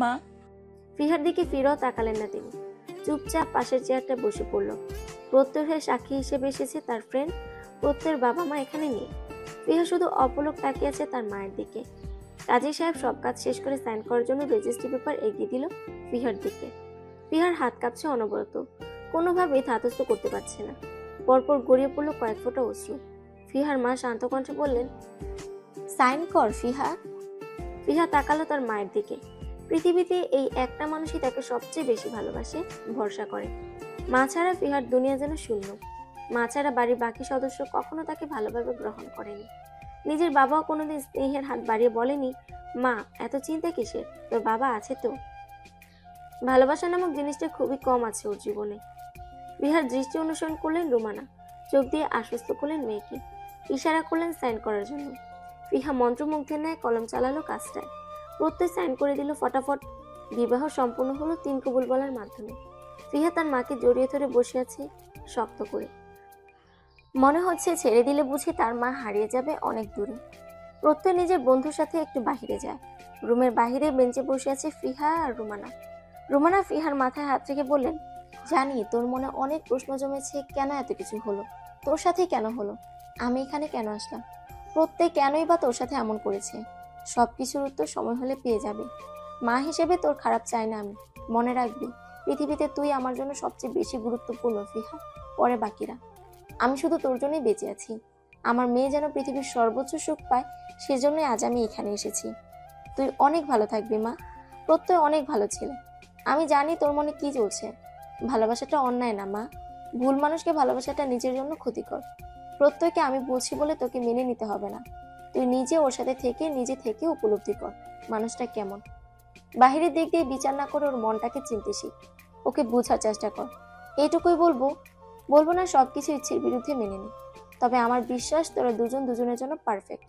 মা। ফিহার দিকে ফিরেও তাকালেন না তিনি। চুপচাপ পাশের চেয়ারটা বসে পড়ল। প্রত্যয়ের হয়ে সাক্ষী হিসেবে এসেছে তার ফ্রেন্ড। প্রত্যয়ের বাবা মা এখানে নেই। ফিহা শুধু অপলক তাকিয়ে আছে তার মায়ের দিকে। কাজী সাহেব সব কাজ শেষ করে সাইন করার জন্য রেজিস্ট্রি পেপার এগিয়ে দিল ফিহার দিকে। ফিহার হাত কাঁপছে অনবরত, কোনোভাবেই ধাতস্থ করতে পারছে না। পরপর গড়িয়ে পড়ল কয়েক ফোঁটা অশ্রু। ফিহার মা শান্ত কণ্ঠে বললেন, সাইন কর ফিহা। ফিহা তাকালো তার মায়ের দিকে। পৃথিবীতে এই একটা মানুষই তাকে সবচেয়ে বেশি ভালোবাসে, ভরসা করে। মা ছাড়া ফিহার দুনিয়া যেন শূন্য। মা ছাড়া বাড়ির বাকি সদস্য কখনো তাকে ভালোভাবে গ্রহণ করেনি। নিজের বাবাও কোনোদিন স্নেহের হাত বাড়িয়ে বলেনি, মা এত চিন্তা কিসের, তোর বাবা আছে তো। ভালোবাসা নামক জিনিসটা খুবই কম আছে ওর জীবনে। ফিহার দৃষ্টি অনুসরণ করলেন রুমানা। চোখ দিয়ে আশ্বস্ত করলেন মেয়েকে। ইশারা করলেন সাইন করার জন্য। ফিহা মন্ত্রমুগ্ধের ন্যায় কলম চালালো কাজটায়। প্রত্যয় সাইন করে দিল ফটাফট। বিবাহ সম্পূর্ণ হলো 3 কবুল বলার মাধ্যমে। ফিহা তার মাকে জড়িয়ে ধরে বসে আছে শক্ত করে। মনে হচ্ছে ছেড়ে দিলে বুঝি তার মা হারিয়ে যাবে অনেক দূরে। প্রত্যয় নিজের বন্ধুর সাথে একটু বাহিরে যায়। রুমের বাহিরে বেঞ্চে বসে আছে ফিহা আর রুমানা। রুমানা ফিহার মাথায় হাত রেখে বললেন, জানি তোর মনে অনেক প্রশ্ন জমেছে, কেন এত কিছু হলো, তোর সাথে কেন হলো, আমি এখানে কেন আসলাম, প্রত্যেক কেনই বা তোর সাথে এমন করেছে। সবকিছুর উত্তর সময় হলে পেয়ে যাবে। মা হিসেবে তোর খারাপ চাই না আমি। মনে রাখবি, পৃথিবীতে তুই আমার জন্য সবচেয়ে বেশি গুরুত্বপূর্ণ ফিহা, পরে বাকিরা। আমি শুধু তোর জন্যই বেঁচে আছি। আমার মেয়ে যেন পৃথিবীর সর্বোচ্চ সুখ পায়, সেজন্যই আজ আমি এখানে এসেছি। তুই অনেক ভালো থাকবি মা। প্রত্যয় অনেক ভালো ছেলে। আমি জানি তোর মনে কি চলছে। ভালোবাসাটা অন্যায় না মা। ভুল মানুষকে ভালোবাসাটা নিজের জন্য ক্ষতিকর। প্রত্যয়কে আমি বলছি বলে তোকে মেনে নিতে হবে না। তুই নিজে ওর সাথে থেকে নিজে থেকে উপলব্ধি কর মানুষটা কেমন। বাহিরের দিক দিয়ে বিচার না করে ওর মনটাকে চিনতে শিখ। ওকে বোঝার চেষ্টা কর। এইটুকুই বলবো। বলবো না সবকিছু ইচ্ছের বিরুদ্ধে মেনে নি। তবে আমার বিশ্বাস তোরা দুজন দুজনের জন্য পারফেক্ট।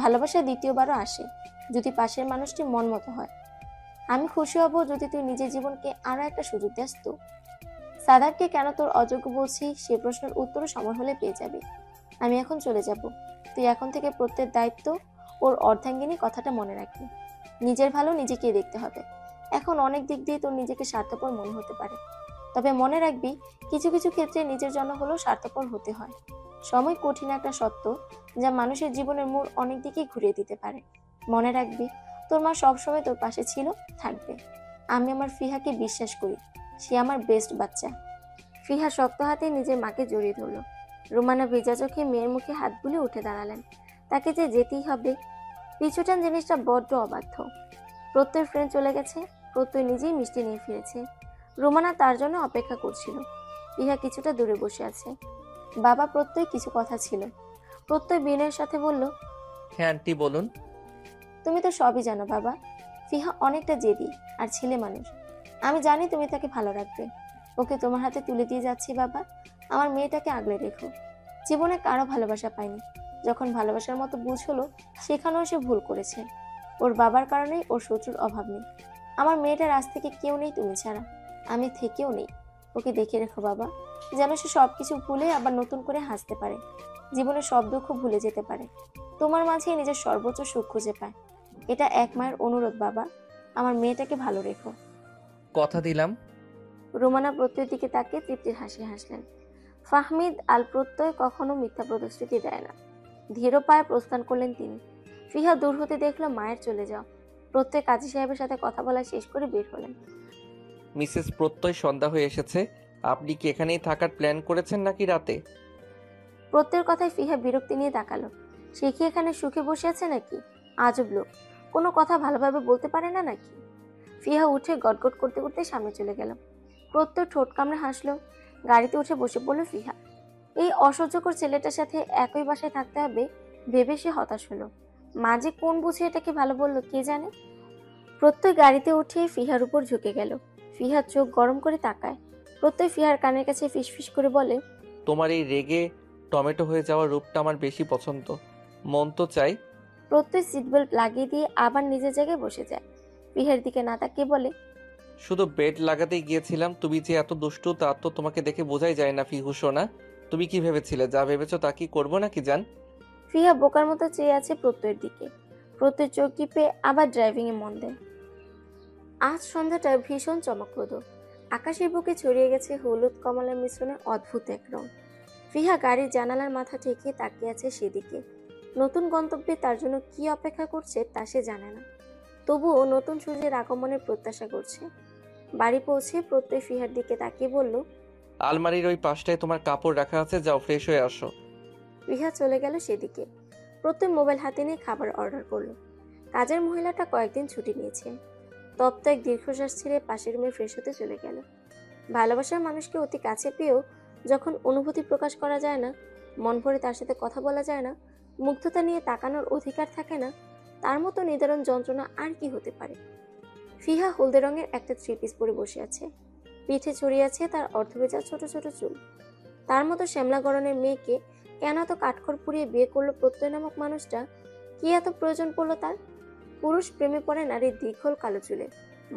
ভালোবাসা দ্বিতীয়বারও আসে যদি পাশের মানুষটি মন মতো হয়। আমি খুশি হব যদি তুই নিজের জীবনকে আরো একটা সুযোগ দেস। তো সাদাবকে কেন তোর অযোগ্য বলছি সে প্রশ্নের উত্তরও সময় হলে পেয়ে যাবি। আমি এখন চলে যাব। তুই এখন থেকে প্রত্যেক দায়িত্ব ওর অর্ধাঙ্গিনী, কথাটা মনে রাখবি। নিজের ভালো নিজেকে দেখতে হবে। এখন অনেক দিক দিয়ে তোর নিজেকে স্বার্থপর মনে হতে পারে, তবে মনে রাখবি কিছু কিছু ক্ষেত্রে নিজের জন্য হলেও স্বার্থপর হতে হয়। সময় কঠিন একটা সত্য যা মানুষের জীবনের মূল অনেক দিকেই ঘুরিয়ে দিতে পারে। মনে রাখবি তোর মা সবসময় তোর পাশে ছিল, থাকবে। আমি আমার ফিহাকে বিশ্বাস করি, সে আমার বেস্ট বাচ্চা। ফিহা শক্ত হাতে নিজের মাকে জড়িয়ে ধরল। রুমানা ভেজা চোখে মেয়ের মুখে হাত বুলে উঠে দাঁড়ালেন। তাকে যে যেতেই হবে। পিছুটান জিনিসটা বড্ড অবাধ্য। প্রত্যয়ের ফ্রেন্ড চলে গেছে। প্রত্যয় নিজেই মিষ্টি নিয়ে ফিরেছে। রুমানা তার জন্য অপেক্ষা করছিল। ফিহা কিছুটা দূরে বসে আছে। বাবা, প্রত্যয় কিছু কথা ছিল। প্রত্যয় বিনয়ের সাথে বলল, হ্যাঁ আন্টি বলুন। তুমি তো সবই জানো বাবা। ফিহা অনেকটা জেদি আর ছেলে মানুষ। আমি জানি তুমি তাকে ভালো রাখবে। ওকে তোমার হাতে তুলে দিয়ে যাচ্ছি বাবা। আমার মেয়েটাকে আগলে রেখো। জীবনে কারো ভালোবাসা পায়নি। যখন ভালোবাসার মতো বুঝ হলো, সেখানেও সে ভুল করেছে। ওর বাবার কারণেই ওর শত্রুর অভাব নেই। আমার মেয়েটার আজ থেকে কেউ নেই তুমি ছাড়া, আমি থেকেও নেই। ওকে দেখে রেখো বাবা, যেন সে সবকিছু ভুলে আবার নতুন করে হাসতে পারে, জীবনে সব দুঃখ ভুলে যেতে পারে, তোমার মাঝে নিজের সর্বোচ্চ সুখ খুঁজে পায়। এটা এক মায়ের অনুরোধ বাবা, আমার মেয়েটাকে ভালো রেখো। কথা দিলাম। রোমানা প্রত্যয়ের দিকে তাকিয়ে তৃপ্তির হাসি হাসলেন। ফাহমিদ আল প্রত্যয় কখনো মিথ্যা প্রতিশ্রুতি দেয় না। ধীর পায়ে প্রস্থান করলেন তিনি। ফিহা দূর হতে দেখলো মায়ের চলে যাও। প্রত্যয় কাজী সাহেবের সাথে কথা বলা শেষ করে বের হলেন। মিসেস প্রত্যয় সন্ধ্যা হয়ে এসেছে, আপনি কি এখানেই থাকার প্ল্যান করেছেন নাকি রাতে? প্রত্যয়ের কথায় ফিহা বিরক্তি নিয়ে তাকালো। সে কি এখানে সুখে বসে আছে নাকি? আজব লোক, কোনো কথা ভালোভাবে বলতে পারে না নাকি? ফিহা উঠে গটগট করতে করতে সামনে চলে গেল। প্রত্যয় ঠোঁট কামড়ে হাসলো। গাড়িতে উঠে বসে পড়ল ফিহা। এই অসহ্যকর ছেলেটার সাথে একই বাসায় থাকতে হবে ভেবে সে হতাশ হলো। মা যে কোন বুঝে এটাকে ভালো বললো কে জানে। প্রত্যয় গাড়িতে উঠে ফিহার উপর ঝুঁকে গেল। ফিহার চোখ গরম করে তাকায়। প্রত্যয় ফিহার কানের কাছে ফিসফিস করে বলে, তোমার এই রেগে টমেটো হয়ে যাওয়ার রূপটা আমার বেশি পছন্দ। মন তো চাই। প্রত্যয় সিট বেল্ট লাগিয়ে দিয়ে আবার নিজের জায়গায় বসে যায়। ফিহার দিকে না তাকিয়ে বলে, শুধু বেড লাগাতেই গিয়েছিলাম। তুমি যে এত দুষ্টু তা তো তোমাকে দেখে বোঝাই যায় না ফিহু সোনা। তুমি কি ভেবেছিলে? যা ভেবেছো তা কি করবো নাকি জান? ফিহা বোকার মতো চেয়ে আছে প্রত্যয়ের দিকে। প্রত্যয় চোখ টিপে আবার ড্রাইভিং এ মন দেয়। আজ সন্ধ্যাটা ভীষণ চমকপ্রদ। আকাশের বুকে ছড়িয়ে গেছে হলুদ কমলার মিশ্রণে অদ্ভুত এক রং। ফিহা গাড়ির জানালার মাথা ঠেকিয়ে তাকিয়ে আছে সেদিকে। নতুন গন্তব্যে তার জন্য কি অপেক্ষা করছে তা সে জানে না, তবুও নতুন সূর্যের আগমনের প্রত্যাশা করছে। বাড়ি পৌঁছে প্রত্যয় ফিহার দিকে তাকিয়ে বলল, আলমারির ওই পাশটায় তোমার কাপড় রাখা আছে, যাও ফ্রেশ হয়ে আসো। ফিহা চলে গেল সেদিকে। প্রত্যয় মোবাইল হাতে নিয়ে খাবার অর্ডার করলো। কাজের মহিলাটা কয়েকদিন ছুটি নিয়েছে। তপ্ত এক দীর্ঘশ্বাস ছেড়ে পাশের রুমে ফ্রেশ হতে চলে গেল। ভালোবাসার মানুষকে অতি কাছে পেয়েও যখন অনুভূতি প্রকাশ করা যায় না, মন ভরে তার সাথে কথা বলা যায় না, মুগ্ধতা নিয়ে তাকানোর অধিকার থাকে না, তার মতো নিদারুণ যন্ত্রণা আর কি হতে পারে। ফিহা হলদে রঙের একটা থ্রি পিস পরে বসে আছে। পিঠে ছড়িয়ে আছে তার অর্ধভেজা ছোট ছোট চুল। তার মতো শ্যামলা গড়নের মেয়েকে কেন এত কাঠখড় পুড়িয়ে বিয়ে করলো প্রত্যয় নামক মানুষটা? কি এত প্রয়োজন পড়লো তার? পুরুষ প্রেমে পড়ে নারীর দীর্ঘল কালো চুলে,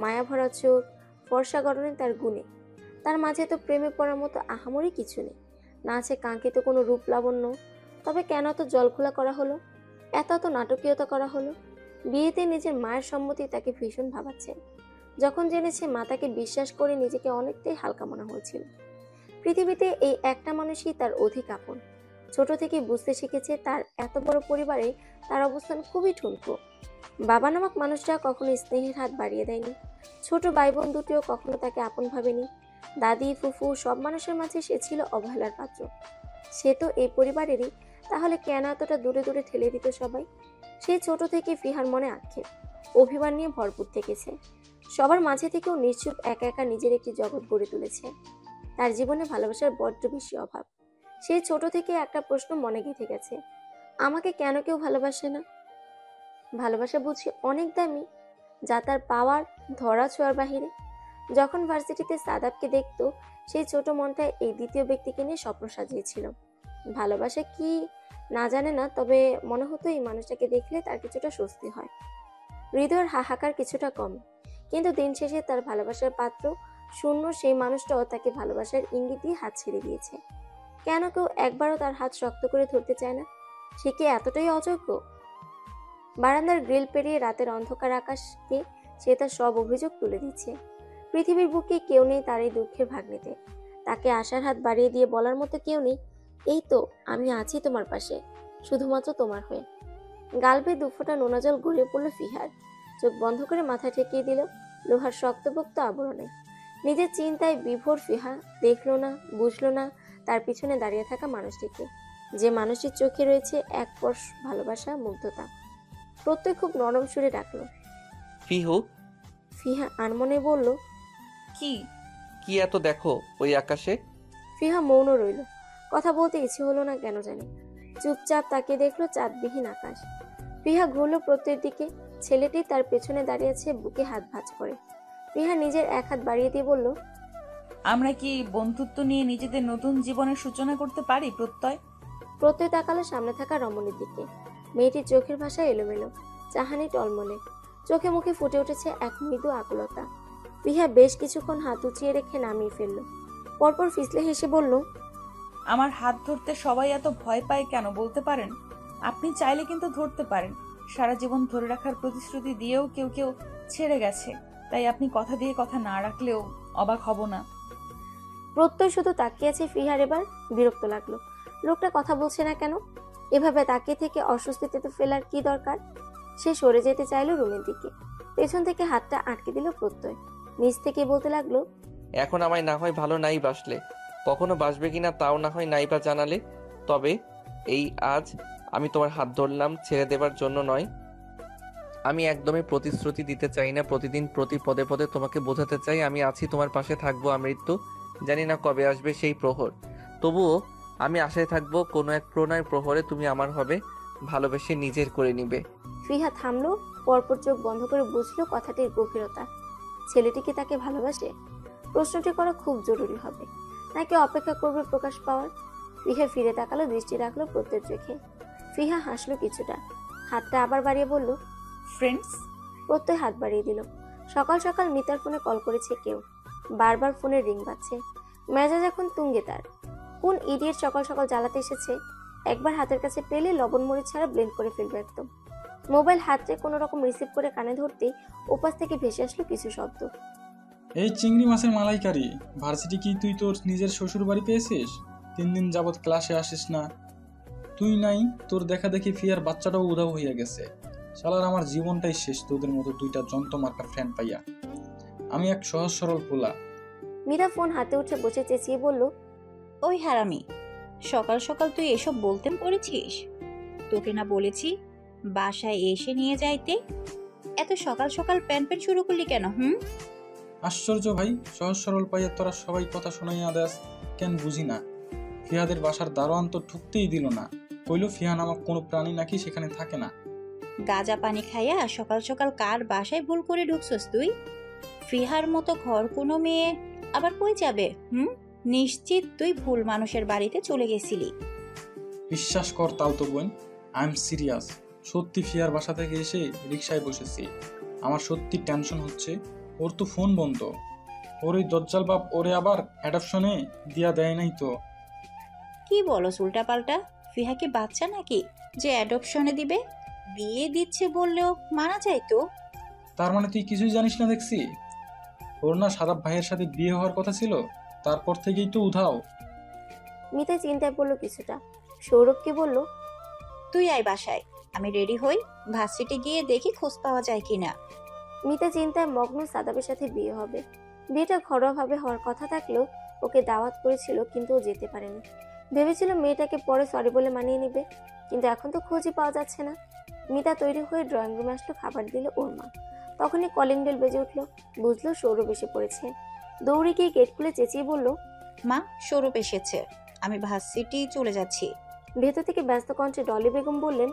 মায়া ভরা চোখ, ফর্সা গড়নে তার গুণে। তার মাঝে তো প্রেমে পড়ার মতো আহামরি কিছু নেই, না আছে কাঙ্ক্ষিত কোনো রূপ লাবণ্য। তবে কেন এত জলখোলা করা হলো, এত নাটকীয়তা করা হলো? বিয়েতে নিজের মায়ের সম্মতি তাকে ভীষণ ভাবাচ্ছে। যখন জেনেছে মা তাকে বিশ্বাস করে নিজেকে অনেকটাই হালকা মনে হয়েছিল। পৃথিবীতে এই একটা মানুষই তার অধিক আপন। ছোট থেকে বুঝতে শিখেছে তার এত বড় পরিবারে তার অবস্থান খুবই ঠুনকো। বাবা নামক মানুষটা কখনো স্নেহের হাত বাড়িয়ে দেয়নি। ছোট ভাই বোন দুটিও কখনো তাকে আপন ভাবেনি। দাদি ফুফু সব মানুষের মাঝে সে ছিল অবহেলার পাত্র। সে তো এই পরিবারেরই, তাহলে কেন এতটা দূরে দূরে ঠেলে দিত সবাই? সেই ছোট থেকে ফিহার মনে আক্ষেপ, অভিমান নিয়ে ভরপুর থেকেছে। সবার মাঝে থেকেও নিশ্চুপ একা একা নিজের একটি জগৎ গড়ে তুলেছে। তার জীবনে ভালোবাসার বড্ড বেশি অভাব। সেই ছোট থেকে একটা প্রশ্ন মনে গেঁথে গেছে, আমাকে কেন কেউ ভালোবাসে না? ভালোবাসা বুঝি অনেক দামি, যা তার পাওয়ার ধরা ছোঁয়ার বাহিরে। যখন ভার্সিটিতে সাদাবকে দেখতো, সেই ছোট মনটা এই দ্বিতীয় ব্যক্তিকে নিয়ে স্বপ্ন সাজিয়েছিল। ভালোবাসা কি না জানে না, তবে মনে হতো এই মানুষটাকে দেখলে তার কিছুটা স্বস্তি হয়। হৃদয়ের হাহাকার কিছুটা কম, কিন্তু দিন শেষে তার ভালোবাসার পাত্র শূন্য সেই মানুষটাও তাকে ভালোবাসার ইঙ্গিত দিয়ে হাত ছেড়ে দিয়েছে। কেন কেউ একবারও তার হাত শক্ত করে ধরতে চায় না? সে কি এতটাই অযোগ্য? বারান্দার গ্রিল পেরিয়ে রাতের অন্ধকার আকাশকে সে তার সব অভিযোগ তুলে দিচ্ছে। পৃথিবীর বুকে কেউ নেই তার এই দুঃখের ভাগ নিতে। তাকে আশার হাত বাড়িয়ে দিয়ে বলার মতো কেউ নেই, এই তো আমি আছি তোমার পাশে, শুধুমাত্র তোমার হয়ে। গাল বেয়ে দুফোঁটা নোনা জল গড়িয়ে পড়ল ফিহার। চোখ বন্ধ করে মাথা ঠেকিয়ে দিল লোহার শক্তপোক্ত আবরণে। নিজের চিন্তায় বিভোর ফিহা দেখলো না, বুঝলো না তার পিছনে দাঁড়িয়ে থাকা মানুষটিকে, যে মানুষটির চোখে রয়েছে এক পরশ ভালোবাসা, মুগ্ধতা। প্রত্যয় খুব নরম সুরে ডাকলো, ফিহু। ফিহা আনমনে বলল, কি? কি এত দেখো ওই আকাশে? ফিহা মৌন রইল। কথা বলতে ইচ্ছে হলো না কেন জানি। চুপচাপ তাকিয়ে দেখলো চাঁদবিহীন আকাশ। ফিহা ঘুরলো প্রত্যয়ের দিকে। ছেলেটি তার পেছনে দাঁড়িয়ে আছে, বুকে হাত ভাঁজ করে। ফিহা নিজের এক হাত বাড়িয়ে দিয়ে বলল, আমরা কি বন্ধুত্ব নিয়ে নিজেদের নতুন জীবনের সূচনা করতে পারি প্রত্যয়? প্রত্যয় তাকালো সামনে থাকা রমণীর দিকে। মেয়েটির চোখের ভাষা এলোমেলো, চাহানি টলমলে, চোখে মুখে ফুটে উঠেছে এক মৃদু আকুলতা। ফিহা বেশ কিছুক্ষণ হাত উঁচিয়ে রেখে নামিয়ে ফেলল। পরপর ফিসলে হেসে বলল, আমার হাত ধরতে সবাই এত ভয় পায় কেন বলতে পারেন? আপনি চাইলে কিন্তু ধরতে পারেন। সারা জীবন ধরে রাখার প্রতিশ্রুতি দিয়েও কেউ কেউ ছেড়ে গেছে, তাই আপনি কথা দিয়ে কথা না রাখলেও অবাক হব না। প্রত্যয় শুধু তাকিয়ে আছে ফিহার। এবার বিরক্ত লাগলো, লোকটা কথা বলছে না কেন? এভাবে তাকিয়ে থেকে অস্বস্তিতে তো ফেলার কি দরকার? সে সরে যেতে চাইলো রুমের দিকে। পেছন থেকে হাতটা আটকে দিল প্রত্যয়। নিজ থেকে বলতে লাগলো, এখন আমায় না হয় ভালো নাই বাসলে, কখনো বাসবে কিনা তাও না হয় নাই বা জানালে। তবে এই আজ আমি তোমার হাত ধরলাম ছেড়ে দেবার জন্য নয়। আমি একদমই প্রতিশ্রুতি দিতে চাই না, প্রতিদিন প্রতি পদে পদে তোমাকে বোঝাতে চাই আমি আছি, তোমার পাশে থাকবো আমৃত্যু। জানি না কবে আসবে সেই প্রহর, তবুও আমি আশায় থাকবো কোনো এক প্রণয় প্রহরে তুমি আমার হবে, ভালোবেসে নিজের করে নিবে। ফিহা থামলো, পরপর চোখ বন্ধ করে বুঝলো কথাটির গভীরতা। ছেলেটি কি তাকে ভালোবাসে? প্রশ্নটি করা খুব জরুরি হবে, নাকি অপেক্ষা করবে প্রকাশ পাওয়ার? ফিহা ফিরে তাকালো, দৃষ্টি রাখলো প্রত্যেক চোখে। ফিহা হাসলো কিছুটা, হাতটা আবার বাড়িয়ে বলল, ফ্রেন্ডস। প্রত্যয় হাত বাড়িয়ে দিল। সকাল সকাল মিতার ফোনে কল করেছে কেউ, বারবার ফোনের রিং বাজছে। মেজাজ এখন তুঙ্গে তার। কোন ইডিয়েট সকাল সকাল জ্বালাতে এসেছে? একবার হাতের কাছে পেলে লবণ মরিচ ছাড়া ব্লেন্ড করে ফেলবে একদম। মোবাইল হাতে কোনো রকম রিসিভ করে কানে ধরতেই ওপাশ থেকে ভেসে আসলো কিছু শব্দ। এই চিংড়ি মাছের মালাইকারি, ভার্সিটি কি তুই তোর নিজের শ্বশুর বাড়ি পেয়েছিস? 3 দিন যাবৎ ক্লাসে আসিস না, তুই নাই, তোর দেখা দেখি ফিয়ার বাচ্চাটাও উধাও হইয়া গেছে। শালার আমার জীবনটাই শেষ তোদের মতো দুইটা যন্ত্র মার্কা ফ্রেন্ড পাইয়া। আমি এক সহজ সরল পোলা। মীরা ফোন হাতে উঠে বসে চেঁচিয়ে বলল, ওই হারামি, সকাল সকাল তুই এসব বলতে পড়েছিস? তোকে না বলেছি বাসায় এসে নিয়ে যাইতে? এত সকাল সকাল প্যান প্যান শুরু করলি কেন? আশ্চর্য ভাই, সহজ সরল পাইয়া তোরা সবাই কথা শোনাইয়া দেস কেন বুঝি না। ফিহাদের বাসার দারোয়ান তো ঢুকতেই দিল না, কইল ফিহা নামক কোনো প্রাণী নাকি সেখানে থাকে না। গাঁজা পানি খাইয়া সকাল সকাল কার বাসায় ভুল করে ঢুকছস তুই? ফিহার মতো ঘর কোনো মেয়ে আবার কই যাবে? নিশ্চিত তুই ভুল মানুষের বাড়িতে চলে গেছিলি। বিশ্বাস কর তাও তো বোন, আই এম সিরিয়াস। সত্যি ফিয়ার বাসা থেকে এসে রিক্সায় বসেছি। আমার সত্যি টেনশন হচ্ছে, ওর তো ফোন বন্ধ। ওর ওই দজ্জাল বাপ ওরে আবার অ্যাডপশনে দিয়া দেয় নাই তো? কি বলো উল্টা পাল্টা? ফিহা কি বাচ্চা নাকি যে অ্যাডপশনে দিবে? বিয়ে দিচ্ছে বললেও মানা যায় তো। তার মানে তুই কিছুই জানিস না দেখছি। ওর না সাদাব ভাইয়ের সাথে বিয়ে হওয়ার কথা ছিল, তারপর থেকেই তো উধাও। মিতা চিন্তায় পড়লো কিছুটা। সৌরভকে বলল, তুই আয় বাসায়, আমি রেডি হই, ভার্সিটি গিয়ে দেখি খোঁজ পাওয়া যায় কিনা। মিতা চিন্তায় মগ্ন। সাদাবের সাথে বিয়ে হবে, বিয়েটা ঘরোয়াভাবে হওয়ার কথা থাকলেও ওকে দাওয়াত করেছিল, কিন্তু ও যেতে পারেনি। ভেবেছিল মেয়েটাকে পরে সরি বলে মানিয়ে নিবে, কিন্তু এখন তো খোঁজই পাওয়া যাচ্ছে না। মিতা তৈরি হয়ে ড্রয়িং রুমে আসলো, খাবার দিল ওর মা। তখনই কলিং বেল বেজে উঠলো, বুঝলো সৌরভ এসে পড়েছে। দৌড়ে গিয়ে গেট খুলে চেঁচিয়ে বলল, মা, সৌরভ এসেছে, আমি ভার্সিটি চলে যাচ্ছি। ভেতর থেকে ব্যস্ত কণ্ঠে ডলি বেগম বললেন,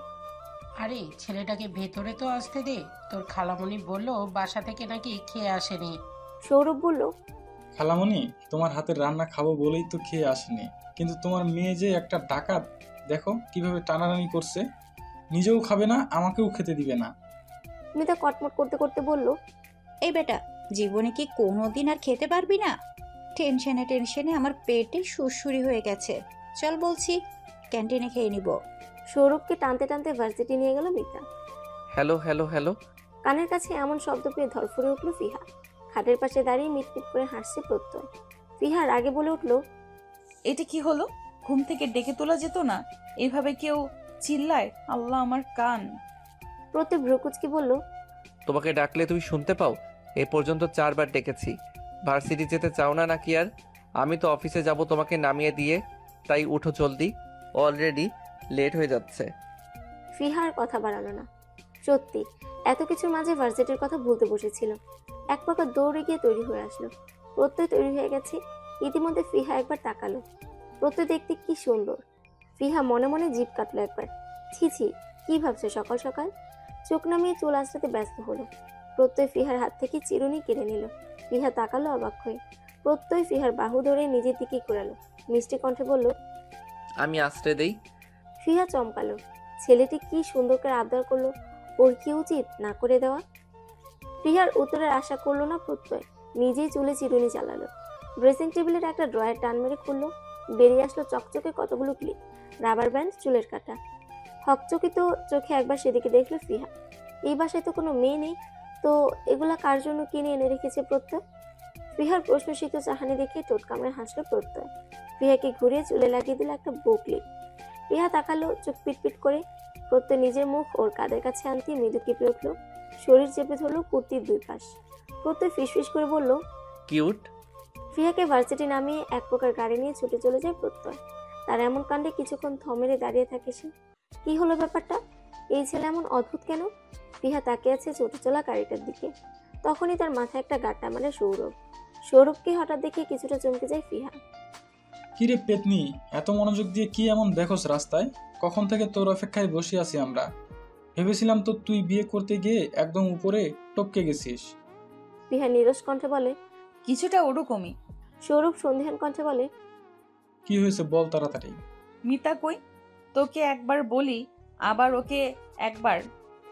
আরে ছেলেটাকে ভেতরে তো আসতে দে, তোর খালামণি বললো বাসা থেকে নাকি খেয়ে আসেনি। সৌরভ বলল, খালামণি, তোমার হাতের রান্না খাবো বলেই তো খেয়ে আসেনি, কিন্তু তোমার মেয়ে যে একটা ডাকাত, দেখো কিভাবে টানাটানি করছে। নিজেও খাবে না, আমাকেও খেতে দিবে না। মিতা কটমট করতে করতে বলল, এই বেটা, জীবনে কি কোনোদিন আর খেতে পারবি না? টেনশনে টেনশনে আমার পেটে সুরসুরি হয়ে গেছে। চল বলছি, ক্যান্টিনে খেয়ে নিব। সৌরভকে টানতে টানতে ভার্সিটি নিয়ে গেল মিতা। Hello hello hello. কানের কাছে এমন শব্দ পেয়ে ধরফরে উঠল ফিহা। খাটের পাশে দাঁড়িয়ে মিটমিট করে হাসছে প্রত্যয়। ফিহা রাগে বলে উঠল, এটা কি হলো? ঘুম থেকে ডেকে তোলা যেত না? এইভাবে কেউ চিল্লায়? আল্লাহ আমার কান। প্রত্যয় ভ্রুকুচকে বলল, তোমাকে ডাকলে তুমি শুনতে পাও? এ পর্যন্ত 4 বার ডেকেছি। ভার্সিটি যেতে চাও না নাকি আর? আমি তো অফিসে যাব তোমাকে নামিয়ে দিয়ে, তাই উঠো জলদি, অলরেডি লেট হয়ে যাচ্ছে। ফিহার কথা বাড়ালো না। সত্যি এত কিছুর মাঝে ভার্সিটির কথা ভুলতে বসেছিল। এক প্রকার দৌড়ে গিয়ে তৈরি হয়ে আসলো। প্রত্যয় তৈরি হয়ে গেছে। ইতিমধ্যে ফিহা একবার তাকালো। প্রত্যয় দেখতে কি সুন্দর। ফিহা মনে মনে জিভ কাটলো একবার। ছি ছি, কি ভাবছে সকাল সকাল? চোখ নামিয়ে চুল আঁচড়াতে ব্যস্ত হলো। প্রত্যয় ফিহার হাত থেকে চিরুনি কেড়ে নিল। ফিহা তাকালো অবাক হয়ে। প্রত্যয় ফিহার বাহু ধরে নিজের দিকে ঘোরালো, মিষ্টি কণ্ঠে বলল, আমি আশ্রয় দেই। ফিহা চমকালো। ছেলেটি কি সুন্দর করে আবদার করলো, ওর কি উচিত না করে দেওয়া? ফিহার উত্তরের আশা করলো না প্রত্যয়, নিজেই চুলে চিরুনি চালালো। ড্রেসিং টেবিলের একটা ড্রয়ার টান মেরে খুললো। বেরিয়ে আসলো চকচকে কতগুলো ক্লিপ, রাবার ব্যান্ড, চুলের কাটা। হকচকিত চোখে একবার সেদিকে দেখলো ফিহা। এই বাসায় তো কোনো মেয়ে নেই, তো এগুলা কার জন্য কিনে এনে রেখেছে প্রত্যয়? ফিহার প্রশ্নসিত চাহানি দেখে ঠোঁট কামড়ে হাসলো প্রত্যয়। ফিহাকে ঘুরিয়ে চুলে লাগিয়ে দিল একটা বো ক্লিপ। ফিহা তাকালো চোখ পিটপিট করে। প্রত্যয় নিজের মুখ ওর কাদের কাছে আনতে মৃদু কেঁপে উঠলো। শরীর চেপে ধরলো কুর্তির দুই পাশ। প্রত্যয় ফিসফিস করে বলল, কিউট। ফিহাকে ভার্সিটি নামিয়ে এক প্রকার গাড়ি নিয়ে ছুটে চলে যায় প্রত্যয়। তার এমন কাণ্ডে কিছুক্ষণ থমেরে দাঁড়িয়ে থাকে সে। কি হলো ব্যাপারটা? এই ছেলে এমন অদ্ভুত কেন? ফিহা তাকিয়ে আছে ছুটে চলা গাড়িটার দিকে। তখনই তার মাথায় একটা গাট্টা মারে সৌরভ। সৌরভকে হঠাৎ দেখে কিছুটা চমকে যায় ফিহা। কিরে পেতনি, এত মনোযোগ দিয়ে কি এমন দেখোস রাস্তায়? কখন থেকে তোর অপেক্ষায় বসে আছি আমরা। ভেবেছিলাম তো তুই বিয়ে করতে গিয়ে একদম উপরে টপকে গেছিস। ফিহা নিরস কণ্ঠে বলে। কিছুটা ওরকমই। সৌরভ সন্দেহান কণ্ঠে বলে। কি হয়েছে বল তাড়াতাড়ি। মিতা কই? তোকে একবার বলি, আবার ওকে একবার।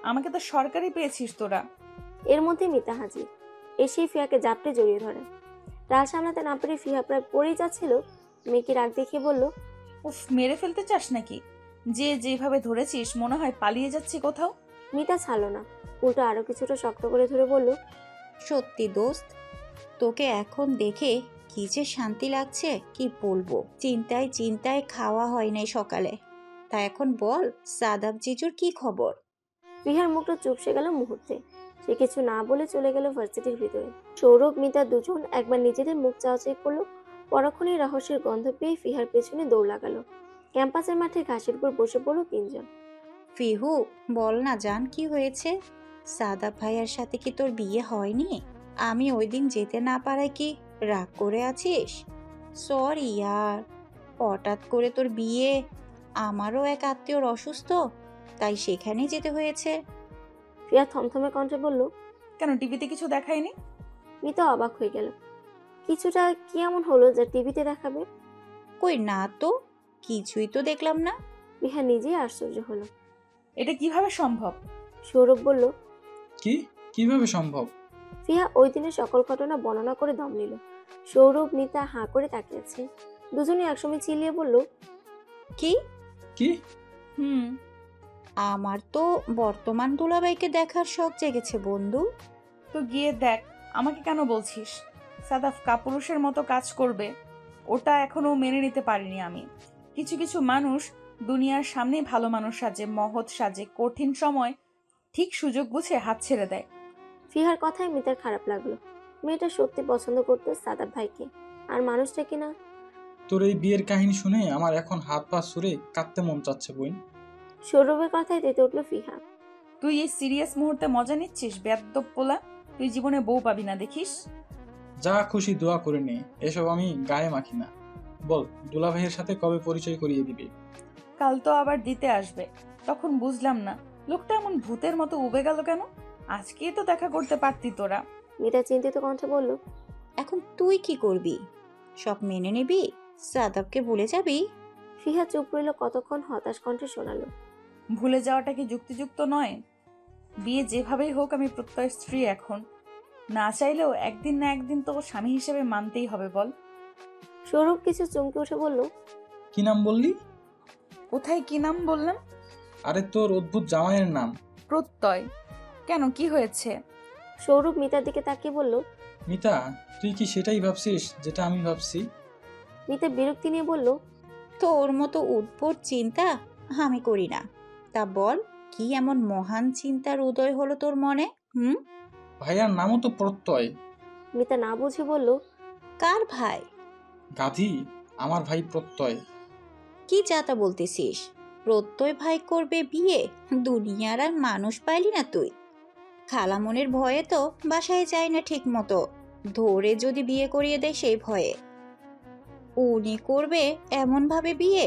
আমাকে তো সরকারি পেয়েছিস তোরা। এর মধ্যে মিতা হাজির, এসেই ফিয়াকে জাপটে জড়িয়ে ধরে। রাল সামলাতে না পেরে ফিহা প্রায় পড়েই যাচ্ছিল। মেয়েকে রাগ দেখিয়ে বলল। উফ, মেরে ফেলতে চাস নাকি? যে যেভাবে ধরেছিস মনে হয় পালিয়ে যাচ্ছি কোথাও। মিতা ছাড়লো না, উল্টো আরো কিছুটা শক্ত করে ধরে বলল। সত্যি দোস্ত, তোকে এখন দেখে কি যে শান্তি লাগছে কি বলবো। চিন্তায় চিন্তায় খাওয়া হয় নাই সকালে। তা এখন বল, সাদাব জিজুর কি খবর? ফিহার মুখটা চুপসে গেল মুহূর্তে। সে কিছু না বলে চলে গেল ভার্সিটির ভিতরে। সৌরভ মিতা দুজন একবার নিজেদের মুখ চাওয়াচাই করলো। পরক্ষণে রহস্যের গন্ধ পেয়ে ফিহার পেছনে দৌড় লাগালো। ক্যাম্পাসের মাঠে ঘাসের উপর বসে পড়লো তিনজন। ফিহু, বল না জান, কি হয়েছে? সাদাব ভাইয়ার সাথে কি তোর বিয়ে হয়নি? আমি ওই দিন যেতে না পারায় কি রাগ করে আছিস? সরি ইয়ার, হঠাৎ করে তোর বিয়ে। আমারও এক আত্মীয়র অসুস্থ, তাই সেখানেই যেতে হয়েছে। ফিহা থমথমে কণ্ঠে বলল। কেন, টিভিতে কিছু দেখায়নি? মিতা অবাক হয়ে গেল। কিছুটা কি এমন হলো যা টিভিতে দেখাবে? কই না তো, কিছুই তো দেখলাম না। ফিহা নিজেই আশ্চর্য হলো। এটা কিভাবে সম্ভব? সৌরভ বলল। কিভাবে সম্ভব? ফিহা ওই দিনের সকল ঘটনা বর্ণনা করে দম নিল। সৌরভ মিতা হাঁ করে তাকিয়েছে। দুজনে একসময় চিল্লিয়ে বলল। কি কি? আমার তো বর্তমান দুলাভাইকে দেখার শখ জেগেছে বন্ধু। তো গিয়ে দেখ, আমাকে কেন বলছিস? সাদাফ কাপুরুষের মতো কাজ করবে, ওটা এখনো মেনে নিতে পারিনি আমি। কিছু কিছু মানুষ দুনিয়ার সামনেই ভালো মানুষ সাজে, মহৎ সাজে, কঠিন সময় ঠিক সুযোগ বুঝে হাত ছেড়ে দেয়। ফিহার কথায় মিতার খারাপ লাগলো। মেয়েটা সত্যি পছন্দ করতো সাদাব ভাইকে, আর মানুষটা কিনা। তোর এই বিয়ের কাহিনী শুনে আমার এখন হাত পা ছুড়ে কাঁদতে মন চাচ্ছে বোন। সৌরভের কথায় তেতে উঠলো ফিহা। তুই এই সিরিয়াস মুহূর্তে মজা নিচ্ছিস বেয়াদ্দব পোলা? তুই জীবনে বউ পাবি না দেখিস। যা খুশি দোয়া করে নে, এসব আমি গায়ে মাখি না। বল, দুলা ভাইয়ের সাথে কবে পরিচয় করিয়ে দিবি? কাল তো আবার দিতে আসবে। তখন বুঝলাম না লোকটা এমন ভূতের মতো উবে গেল কেন। আজকেই তো দেখা করতে পারতি তোরা। মিতা চিন্তিত কণ্ঠে বলল। এখন তুই কি করবি? সব মেনে নিবি? সাদাবকে ভুলে যাবি? ফিহা চুপ রইল কতক্ষণ, হতাশ কণ্ঠে শোনালো। ভুলে যাওয়াটা কি যুক্তিযুক্ত নয়? বিয়ে যেভাবেই হোক আমি প্রত্যয় স্ত্রী এখন। না চাইলেও একদিন না একদিন তো স্বামী হিসেবে মানতেই হবে বল। সৌরভ কিছু চমকে উঠে বলল। কি নাম বললি? কোথায় কি নাম বললাম? আরে তোর অদ্ভুত জামাইয়ের নাম। প্রত্যয়। কেন, কি হয়েছে? সৌরভ মিতার দিকে তাকিয়ে বলল। মিতা, তুই কি সেটাই ভাবছিস যেটা আমি ভাবছি? মিতা বিরক্তি নিয়ে বলল। তোর মতো উদ্ভট চিন্তা আমি করি না। তা বল, কি এমন মহান চিন্তার উদয় হলো তোর মনে? ভাইয়ার নামও তো প্রত্যয়। মিতা না বুঝে বলল। কার ভাই? গাধি, আমার ভাই প্রত্যয়। কি যাতা বলতেছিস? প্রত্যয় ভাই করবে বিয়ে? দুনিয়ার আর মানুষ পাইলি না তুই? খালামনের ভয়ে তো বাসায় যায় না ঠিক মতো, ধরে যদি বিয়ে করিয়ে দেয় সেই ভয়ে। উনি করবে এমন ভাবে বিয়ে?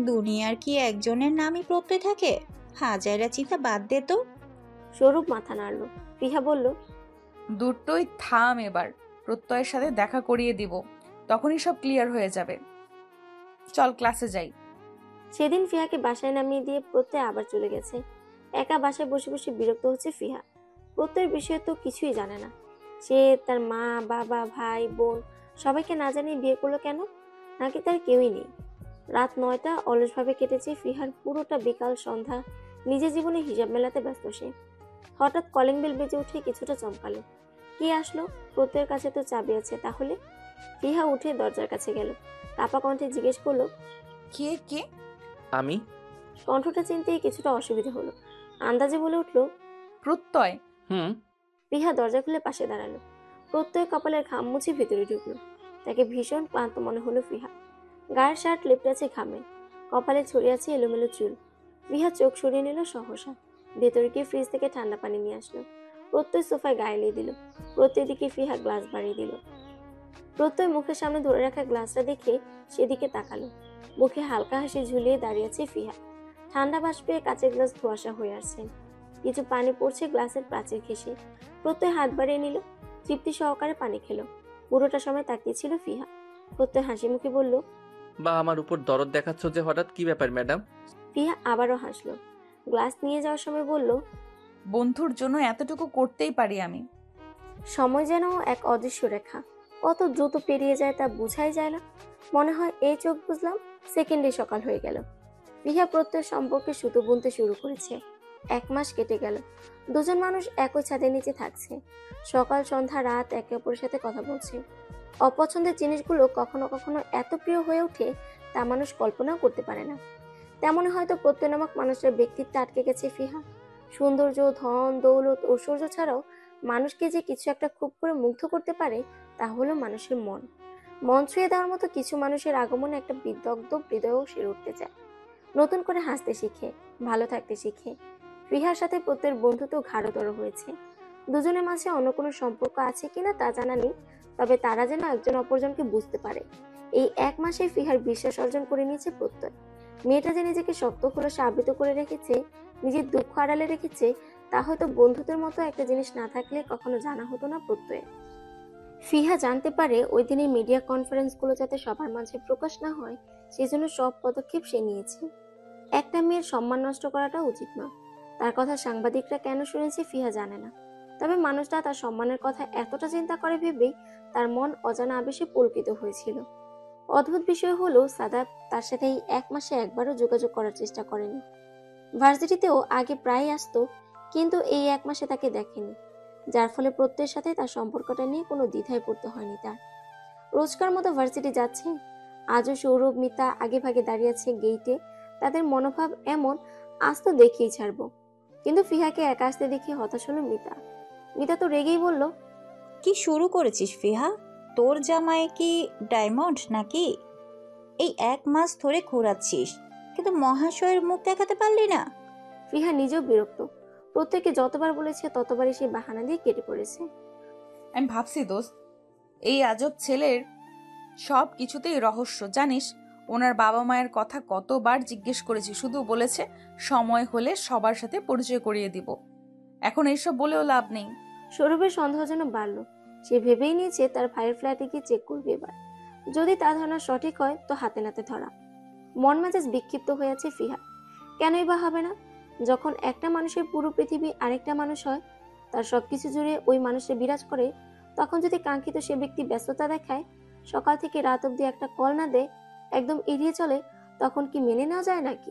দুনিয়ার কি একজনের নামই প্রত্যয় থাকে? হাজারা চিন্তা বাদ দে তো। সৌরভ মাথা নাড়ল। ফিহা বলল। দুটোই থাম এবার। প্রত্যয়ের সাথে দেখা করিয়ে দিব, তখনই সব ক্লিয়ার হয়ে যাবে। চল ক্লাসে যাই। সেদিন ফিহাকে বাসায় নামিয়ে দিয়ে প্রত্যয় আবার চলে গেছে। একা বাসায় বসে বসে বিরক্ত হচ্ছে ফিহা। প্রত্যয়ের বিষয়ে তো কিছুই জানে না। সে তার মা, বাবা, ভাই, বোন সবাইকে না জানিয়ে বিয়ে করলো কেন? নাকি তার কেউই নেই? রাত 9টা অলসভাবে কেটেছে ফিহার পুরোটা বিকাল সন্ধ্যা নিজের জীবনে হিসাব মেলাতে ব্যস্ত সে। হঠাৎ কলিং বেল বেজে উঠে কিছুটা চমকালো। কে আসলো? প্রত্যয়ের কাছে তো চাবি আছে, তাহলে? ফিহা উঠে দরজার কাছে গেল। কাপা কণ্ঠে জিজ্ঞেস করলো। কে কে? আমি। কণ্ঠটা চিনতেই কিছুটা অসুবিধা হলো। আন্দাজে বলে উঠলো। প্রত্যয়। ফিহা দরজা খুলে পাশে দাঁড়ালো। প্রত্যয় কপালের ঘাম মুছে ভিতরে ঢুকলো। তাকে ভীষণ ক্লান্ত মনে হলো ফিহা। গায়ের শার্ট লেপটে আছে ঘামে, কপালে ছড়িয়ে আছে এলোমেলো চুল। ফিহা চোখ সরিয়ে নিল সহসা। ভেতরে গিয়ে ফ্রিজ থেকে ঠান্ডা পানি নিয়ে আসলো। প্রত্যয় সোফায় গায়ে এলিয়ে দিল। প্রত্যয় দিকে ফিহা গ্লাস বাড়িয়ে দিল। প্রত্যয় মুখের সামনে ধরে রাখা গ্লাসটা দেখে সেদিকে তাকালো। মুখে হালকা হাসি ঝুলিয়ে দাঁড়িয়ে আছে ফিহা। ঠান্ডা বাষ্পে কাঁচের গ্লাস ধোঁয়াশা হয়ে আসছে, কিছু পানি পড়ছে গ্লাসের প্রাচীর ঘেঁষে। প্রত্যয় হাত বাড়িয়ে নিল, তৃপ্তি সহকারে পানি খেলো। পুরোটা সময় তাকিয়েছিল ফিহা। প্রত্যয় হাসি মুখে বলল, বা আমার উপর দরদ দেখাচ্ছ যে হঠাৎ, কি ব্যাপার ম্যাডাম? ফিহা আবারও হাসলো। গ্লাস নিয়ে যাওয়ার সময় বলল, বন্ধুর জন্য এতটুকু করতেই পারি আমি। সময় যেন এক অদৃশ্য রেখা, কত দ্রুত পেরিয়ে যায় তা বোঝাই যায় না। মনে হয় এই চোখ বুঝলাম, সেকেন্ডে সকাল হয়ে গেল। ফিহা প্রত্যয়ের সম্পর্কে সুতো বুনতে শুরু করেছে। 1 মাস কেটে গেল। দুজন মানুষ একই ছাদের নিচে থাকছে, সকাল সন্ধ্যা রাত একে অপরের সাথে কথা বলছে। অপছন্দের জিনিসগুলো কখনো কখনো এত প্রিয় হয়ে ওঠে তা মানুষ কল্পনাও করতে পারে না। তেমনই হয়তো প্রত্যয় নামক মানুষের ব্যক্তিত্বে আটকে গেছে ফিহা। সৌন্দর্য, ধন, দৌলত, ঐশ্বর্য ছাড়াও মানুষকে যে কিছু একটা খুব করে মুগ্ধ করতে পারে তা হলো মানুষের মন। মন ছুঁয়ে দেওয়ার মতো কিছু মানুষের আগমনে একটা বিদগ্ধ হৃদয়ও সেরে উঠতে চায়। নতুন করে হাসতে শিখে, ভালো থাকতে শিখে। ফিহার সাথে প্রত্যয়ের বন্ধুত্ব গাঢ়তর হয়েছে। দুজনের মাঝে অন্য কোনো সম্পর্ক আছে কিনা তা জানা নেই, তবে তারা যেন একজন অপরজনকে বুঝতে পারে। এই 1 মাসে ফিহার বিশ্বাস অর্জন করে নিয়েছে প্রত্যয়। মেয়েটা যে নিজেকে শক্ত খোলসে আবৃত করে রেখেছে, নিজের দুঃখ আড়ালে রেখেছে, তা হয়তো বন্ধুদের মতো একটা জিনিস না থাকলে কখনো জানা হতো না প্রত্যয়ের। ফিহা জানতে পারে ওই দিনের মিডিয়া কনফারেন্সগুলো যাতে সবার মাঝে প্রকাশ না হয়, সেজন্য সব পদক্ষেপ সে নিয়েছে। একটা মেয়ের সম্মান নষ্ট করাটা উচিত নয়। তার কথা সাংবাদিকরা কেন শুনেছে ফিহা জানে না, তবে মানুষটা তার সম্মানের কথা এতটা চিন্তা করে ভেবেই তার মন অজানা আবেশে পুলকিত হয়েছিল। অদ্ভুত বিষয় হলো সাদাত তার সাথে এই 1 মাসে একবারও যোগাযোগ করার চেষ্টা করেনি। ভার্সিটিতেও আগে প্রায় আসতো, কিন্তু এই 1 মাসে তাকে দেখেনি, যার ফলে প্রত্যয়ের সাথে তার সম্পর্কটা নিয়ে কোনো দ্বিধায় পড়তে হয়নি তার। রোজকার মতো ভার্সিটি যাচ্ছে। আজও সৌরভ, মিতা আগে ভাগে দাঁড়িয়ে আছে গেইটে। তাদের মনোভাব এমন, আজ তো দেখেই ছাড়বো। কিন্তু ফিহাকে একা আসতে দেখে হতাশ হলো মিতা। মিতা তো রেগেই বলল, কি শুরু করেছিস ফিহা? তোর জামাই কি ডায়মন্ড নাকি? এই 1 মাস ধরে ঘোরাচ্ছিস, কিন্তু মহাশয়ের মুখ দেখাতে পারলি না। ফিহা নিজেও বিরক্ত। প্রত্যেকে যতবার বলেছে ততবারই সে বাহানা দিয়ে কেটে পড়েছে। আমি ভাবছি দোস্ত, এই আজব ছেলের সব কিছুতেই রহস্য। জানিস, ওনার বাবা মায়ের কথা কতবার জিজ্ঞেস করেছি, শুধু বলেছে সময় হলে সবার সাথে পরিচয় করিয়ে দিব। এখন এইসব বলেও লাভ নেই। সৌরভের সন্দেহ যেন বাড়ল। সে ভেবেই নিয়েছে তার ভাইয়ের ফ্ল্যাটে গিয়ে চেক করবে এবার। যদি তার ধারণা সঠিক হয় তো হাতে নাতে ধরা। মন মেজাজ বিক্ষিপ্ত হয়ে আছে ফিহা। কেনই বা হবে না? যখন একটা মানুষের পুরো পৃথিবী আরেকটা মানুষ হয়, তার সবকিছু জুড়ে ওই মানুষে বিরাজ করে, তখন যদি কাঙ্ক্ষিত সে ব্যক্তি ব্যস্ততা দেখায়, সকাল থেকে রাত অব্দি একটা কল না দেয়, একদম এড়িয়ে চলে, তখন কি মেনে নেওয়া যায় নাকি?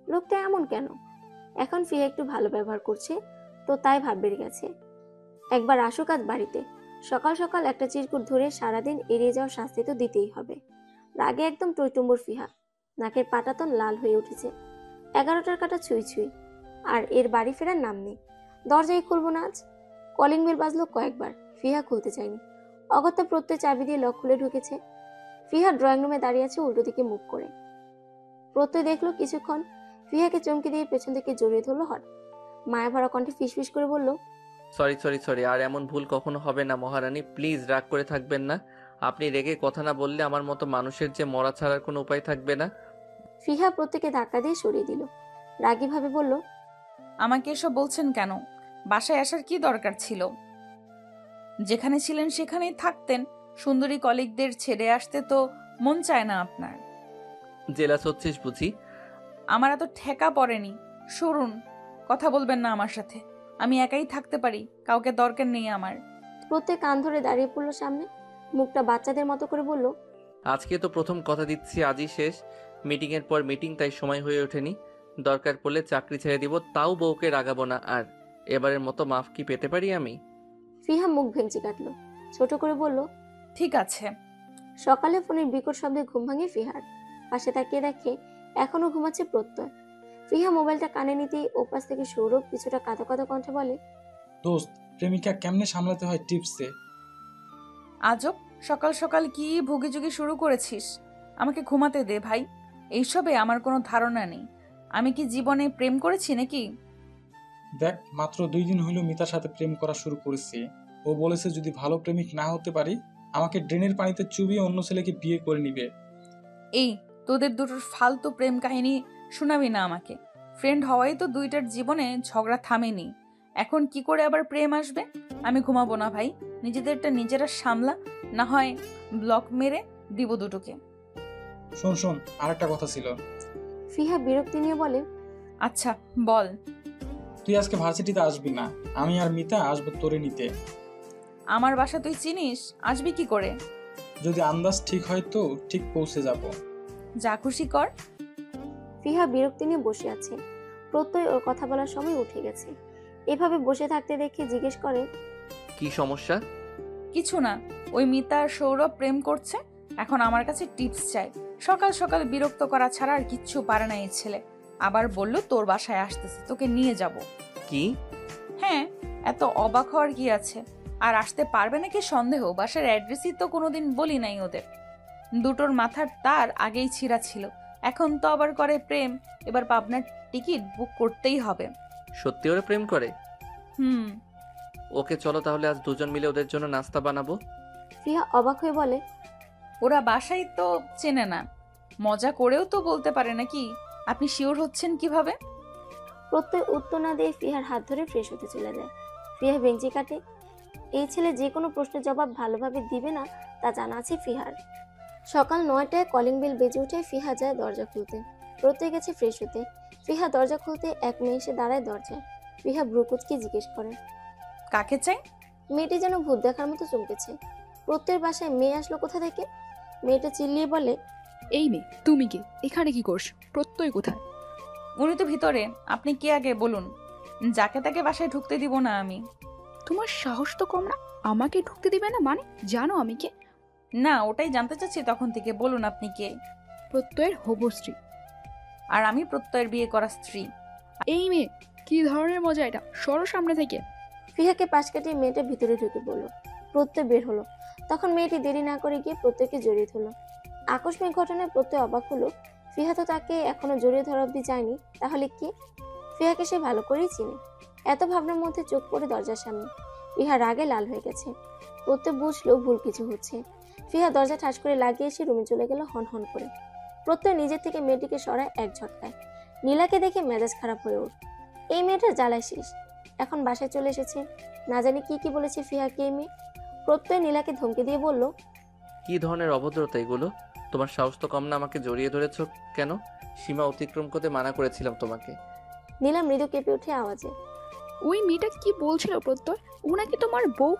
লোকটা এমন কেন? এখন ফিহা একটু ভালো ব্যবহার করছে তো তাই ভাব বেড়ে গেছে। একবার আসুক আজ বাড়িতে, সকাল সকাল একটা চিরকুট ধরে সারাদিন এড়িয়ে যাওয়ার শাস্তি তো দিতেই হবে। রাগে একদম টইটুম্বর ফিহা, নাকের পাটাতন লাল হয়ে উঠেছে। 11টার কাটা ছুঁই ছুঁই, আর এর বাড়ি ফেরার নাম নেই। দরজাই খুলবো না আজ। কলিং বেল বাজলো কয়েকবার, ফিহা খুলতে চায়নি। অগত্যা প্রত্যয় চাবি দিয়ে লক খুলে ঢুকেছে। ফিহা ড্রয়িং রুমে দাঁড়িয়ে আছে উল্টো দিকে মুখ করে। প্রত্যয় দেখলো কিছুক্ষণ, ফিহাকে চমকে দিয়ে পেছন থেকে জড়িয়ে ধরলো হঠাৎ। মায়া ভরা কণ্ঠে ফিসফিস করে বলল, সরি সরি সরি, আর এমন ভুল কখনো হবে না মহারানী, প্লিজ রাগ করে থাকবেন না। আপনি রেগে কথা না বললে আমার মতো মানুষের যে মরা ছাড়ার কোনো উপায় থাকবে না। ফিহা প্রত্যেকে ধাক্কা দিয়ে সরিয়ে দিল। রাগী ভাবে বলল, আমাকে এসব বলছেন কেন? বাসায় আসার কি দরকার ছিল? যেখানে ছিলেন সেখানেই থাকতেন। সুন্দরী কলিগদের ছেড়ে আসতে তো মন চায় না আপনার? জেলাস হচ্ছিস বুঝি? আমার এত ঠেকা পড়েনি। সরুন, কথা বলবেন না আমার সাথে। আমি একাই থাকতে পারি, কাউকে দরকার নেই আমার। প্রত্যেক কান ধরে দাঁড়িয়ে পড়লো সামনে, মুখটা বাচ্চাদের মতো করে বলল, আজকে তো প্রথম কথা দিচ্ছি, আজই শেষ। মিটিংয়ের পর মিটিং, তাই সময় হয়ে ওঠেনি। দরকার পড়লে চাকরি ছেড়ে দিব, তাও বউকে রাগাবো না আর। এবারের মতো মাফ কি পেতে পারি আমি? ফিহা মুখ ভেঙচি কাটলো, ছোট করে বলল, ঠিক আছে। সকালে ফোনের বিকট শব্দে ঘুম ভাঙে ফিহার। পাশে তাকিয়ে দেখে এখনো ঘুমাচ্ছে প্রত্যয়। ফিহা মোবাইলটা কানে নিতেই ওপাশ থেকে সৌরভ কিছুটা কাঁদা কাঁদা কণ্ঠে বলে, দোস্ত, প্রেমিকা কেমনে সামলাতে হয় টিপস দে। আজব, সকাল সকাল কি ভুগিযুগি শুরু করেছিস? আমাকে ঘুমাতে দে ভাই। এইসবে আমার কোনো ধারণা নেই। আমি কি জীবনে প্রেম করেছি নাকি? দেখ, মাত্র 2 দিন হইল মিতার সাথে প্রেম করা শুরু করেছি। ও বলেছে যদি ভালো প্রেমিক না হতে পারি আমাকে ড্রেনের পানিতে চুবিয়ে অন্য ছেলেকে বিয়ে করে নিবে। এই তোদের দুটোর ফালতু প্রেম কাহিনী শোনাবি না আমাকে। ফ্রেন্ড হওয়াই তো দুইটার জীবনে ঝগড়া থামেনি, এখন কি করে আবার প্রেম আসবে? আমি ঘুমাবো না ভাই, নিজেদেরটা নিজেরা সামলা, না হয় ব্লক মেরে দিব দুটোকে। শোন শোন, আর একটা কথা ছিল। ফিহা বিরক্তি নিয়ে বলে, আচ্ছা বল। তুই আজকে ভার্সিটিতে আসবি না, আমি আর মিতা আসবো তোরে নিতে। আমার বাসা তুই চিনিস, আসবি কি করে? যদি আন্দাজ ঠিক হয় তো ঠিক পৌঁছে যাব। যা খুশি কর। ফিহা বিরক্তি নিয়ে বসে আছে। প্রত্যয় ওর কথা বলার সময় উঠে গেছে। এভাবে বসে থাকতে দেখে জিজ্ঞেস করে, কি সমস্যা? কিছু না, ওই মিতা আর সৌরভ প্রেম করছে, এখন আমার কাছে টিপস চাই। সকাল সকাল বিরক্ত করা ছাড়া আর কিচ্ছু পারে না এই ছেলে। আবার বললো তোর বাসায় আসতেছে, তোকে নিয়ে যাব। কি? হ্যাঁ, এত অবাক হওয়ার কি আছে? আর আসতে পারবে নাকি সন্দেহ, বাসার অ্যাড্রেসই তো কোনোদিন বলি নাই ওদের। দুটোর মাথার তার আগেই ছিঁড়া ছিল, এখন তো আবার করে প্রেম। এবার পাবনার টিকিট বুক করতেই হবে। সত্যি ওরা প্রেম করে? হুম। ওকে চলো তাহলে আজ দুজন মিলে ওদের জন্য নাস্তা বানাবো। ফিহা অবাক হয়ে বলে, ওরা বাসাই তো চেনে না, মজা করেও তো বলতে পারে নাকি? আপনি শিওর হচ্ছেন কিভাবে? প্রত্যয় উত্তর না দিয়ে ফিহার হাত ধরে ফ্রেশ হতে চলে যায়। ফিহা বেঞ্চি কাটে। এই ছেলে যে কোনো প্রশ্নের জবাব ভালোভাবে দিবে না তা জানা আছে ফিহার। সকাল 9টায় কলিং বেল বেজে উঠে ফিহা যায় দরজা খুলতে। প্রত্যয় গেছে ফ্রেশ হতে। ফিহা দরজা খুলতে এক মেয়ে এসে দাঁড়ায় দরজায়। ফিহা ভ্রুকুচকে জিজ্ঞেস করে, কাকে চাই? মেয়েটি যেন ভূত দেখার মতো চমকেছে। প্রত্যয়ের বাসায় মেয়ে আসলো কোথা থেকে? মেয়েটা চিল্লিয়ে বলে, এই মেয়ে, তুমি কে? এখানে কি করছো? প্রত্যয় কোথায়? উনি তো ভিতরে, আপনি কে আগে বলুন, যাকে তাকে বাসায় ঢুকতে দিব না আমি। তোমার সাহস তো কম না, আমাকে ঢুকতে দিবে না মানে? জানো আমি কে? না, ওটাই জানতে চাচ্ছি তখন থেকে, বলুন আপনি কে? প্রত্যয়ের হবু স্ত্রী। আর আমি প্রত্যয়ের বিয়ে করা স্ত্রী। এই মেয়ে, কি ধরনের মজা এটা? সরো সামনে থেকে। ফিহাকে পাশ কাটিয়ে মেয়েটা ভিতরে ঢুকে পড়ল। প্রত্যয় বের হলো। তখন মেয়েটি দেরি না করে গিয়ে প্রত্যয়কে জড়িয়ে ধরল। আকস্মিক ঘটনায় প্রত্যয় অবাক হলো। ফিহা তো তাকে এখনো জড়িয়ে ধরা অব্দি যায়নি, তাহলে কি? ফিহাকে সে ভালো করেই চিনে। এত ভাবনার মধ্যে চোখ পড়ে দরজার সামনে। ফিহা রাগে লাল হয়ে গেছে। প্রত্যয় বুঝলো ভুল কিছু হচ্ছে। ফিহা দরজা ঠাস করে লাগিয়ে এসে রুমে চলে গেল হন হন করে। প্রত্যয় নিজের থেকে মেয়েটিকে সরায় এক ঝটকায়। নীলাকে দেখে মেজাজ খারাপ হয়ে ওঠ। এই মেয়েটার জ্বালায় শেষ। এখন বাসায় চলে এসেছে, না জানি কি কি বলেছে ফিহাকে এই মেয়ে। প্রত্যয় নীলাকে ধমকে দিয়ে বলল, কি ধরনের অভদ্রতা এগুলো? তোমার সাহস তো কম না, আমাকে জড়িয়ে ধরেছো কেন? সীমা অতিক্রম করতে মানা করেছিলাম তোমাকে। নীলা মৃদু কেঁপে উঠে আওয়াজে, ওই মেয়েটা কি বলছিল প্রত্যয়? ও নাকি তোমার বউ?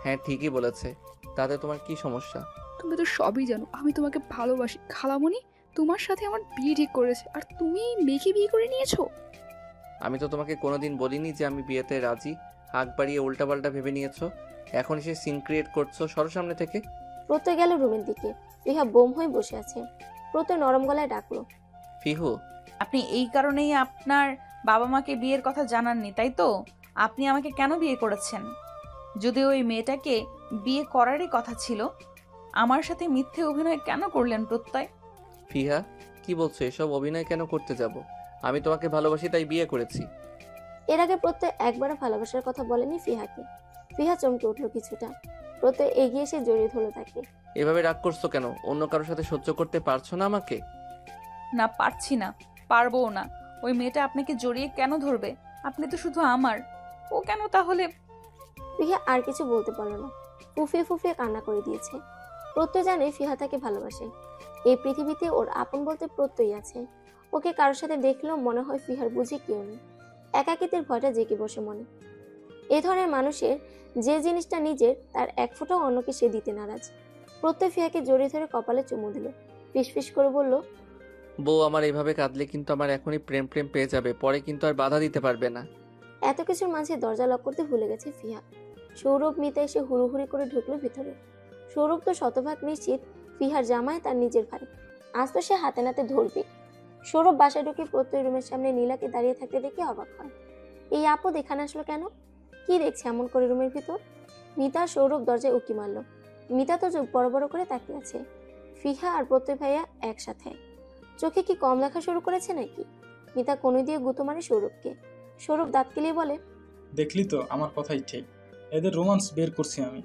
হ্যাঁ ঠিকই বলেছে, তাতে তোমার কি সমস্যা? তুমি তো সবই জানো, আমি তোমাকে ভালোবাসি। খালামণি তোমার সাথে আমার বিয়ে ঠিক করেছে, আর তুমি এই মেয়েকে বিয়ে করে নিয়েছো। আমি তো তোমাকে কোনোদিন বলিনি যে আমি বিয়েতে রাজি। হাঁক বাড়িয়ে উল্টাপাল্টা ভেবে নিয়েছো, এখন এসে সিন ক্রিয়েট করছো। সরো সামনে থেকে। প্রত্যয় গেল রুমের দিকে। ফিহা বোম হয়ে বসে আছে। প্রত্যয় নরম গলায় ডাকলো, ফিহু। আপনি এই কারণেই আপনার বাবা মাকে বিয়ের কথা জানাননি, তাই তো? আপনি আমাকে কেন বিয়ে করেছেন? যদি ওই মেয়েটাকে বিয়ে করারই কথা ছিল, আমার সাথে মিথ্যে অভিনয় কেন করলেন প্রত্যয়? ফিহা কি বলছো? এসব অভিনয় কেন করতে যাব? আমি তোমাকে ভালোবাসি তাই বিয়ে করেছি। এর আগে প্রত্যয় একবারও ভালোবাসার কথা বলেনি ফিহাকে। ফিহা চমকে উঠলো কিছুটা। প্রত্যয় এগিয়ে এসে জড়িয়ে ধরলো তাকে। এভাবে রাগ করছো কেন? অন্য কারোর সাথে সহ্য করতে পারছো না আমাকে? না, পারছি না, পারবও না। ওই মেয়েটা আপনাকে জড়িয়ে কেন ধরবে? আপনি তো শুধু আমার, ও কেন তাহলে? ফিহা আর কিছু বলতে পারলো না। ফুফিয়ে ফুফিয়ে কান্না করে দিয়েছে। প্রত্যয় জানে ফিহা তাকে ভালোবাসে। এই পৃথিবীতে ওর আপন বলতে প্রত্যয়ই আছে। ওকে কারোর সাথে দেখলেও মনে হয় ফিহার বুঝি কেউ নেই। একাকিত্বের ভয়টা জেগে বসে মনে। এ ধরনের মানুষের যে জিনিসটা নিজের, তার এক ফোঁটাও অন্যকে সে দিতে নারাজ। প্রত্যয় ফিহাকে জড়িয়ে ধরে কপালে চুমু দিল। ফিসফিস করে বলল, বউ আমার এইভাবে কাঁদলে কিন্তু আমার এখনই প্রেম প্রেম পেয়ে যাবে, পরে কিন্তু আর বাধা দিতে পারবে না। এত কিছুর মাঝে দরজা লক করতে ভুলে গেছে ফিহা। সৌরভ মিতা এসে হুড়ুহুড়ি করে ঢুকলো ভিতরে। সৌরভ তো শতভাগ নিশ্চিত ফিহার জামাই তার নিজের ভাই। আজ তো সে হাতে নাতে ধরবে। সৌরভ বাসায় ঢুকে প্রত্যয় রুমের সামনে নীলাকে দাঁড়িয়ে থাকতে দেখে অবাক হয়। এই আপদ এখানে আসলো কেন? কি দেখছে এমন করে রুমের ভিতর? মিতা আর সৌরভ দরজায় উকি মারলো। মিতা তো চোখ বড় বড় করে তাকিয়ে আছে। ফিহা আর প্রত্যয় ভাইয়া একসাথে। চোখে কি কম দেখা শুরু করেছে নাকি? মিতা কনুই দিয়ে গুঁতো মারে সৌরভকে। সৌরভ দাঁত কেলিয়ে বলে, দেখলি তো, আমার কথাই ঠিক। এদের রোমান্স বের করছি আমি।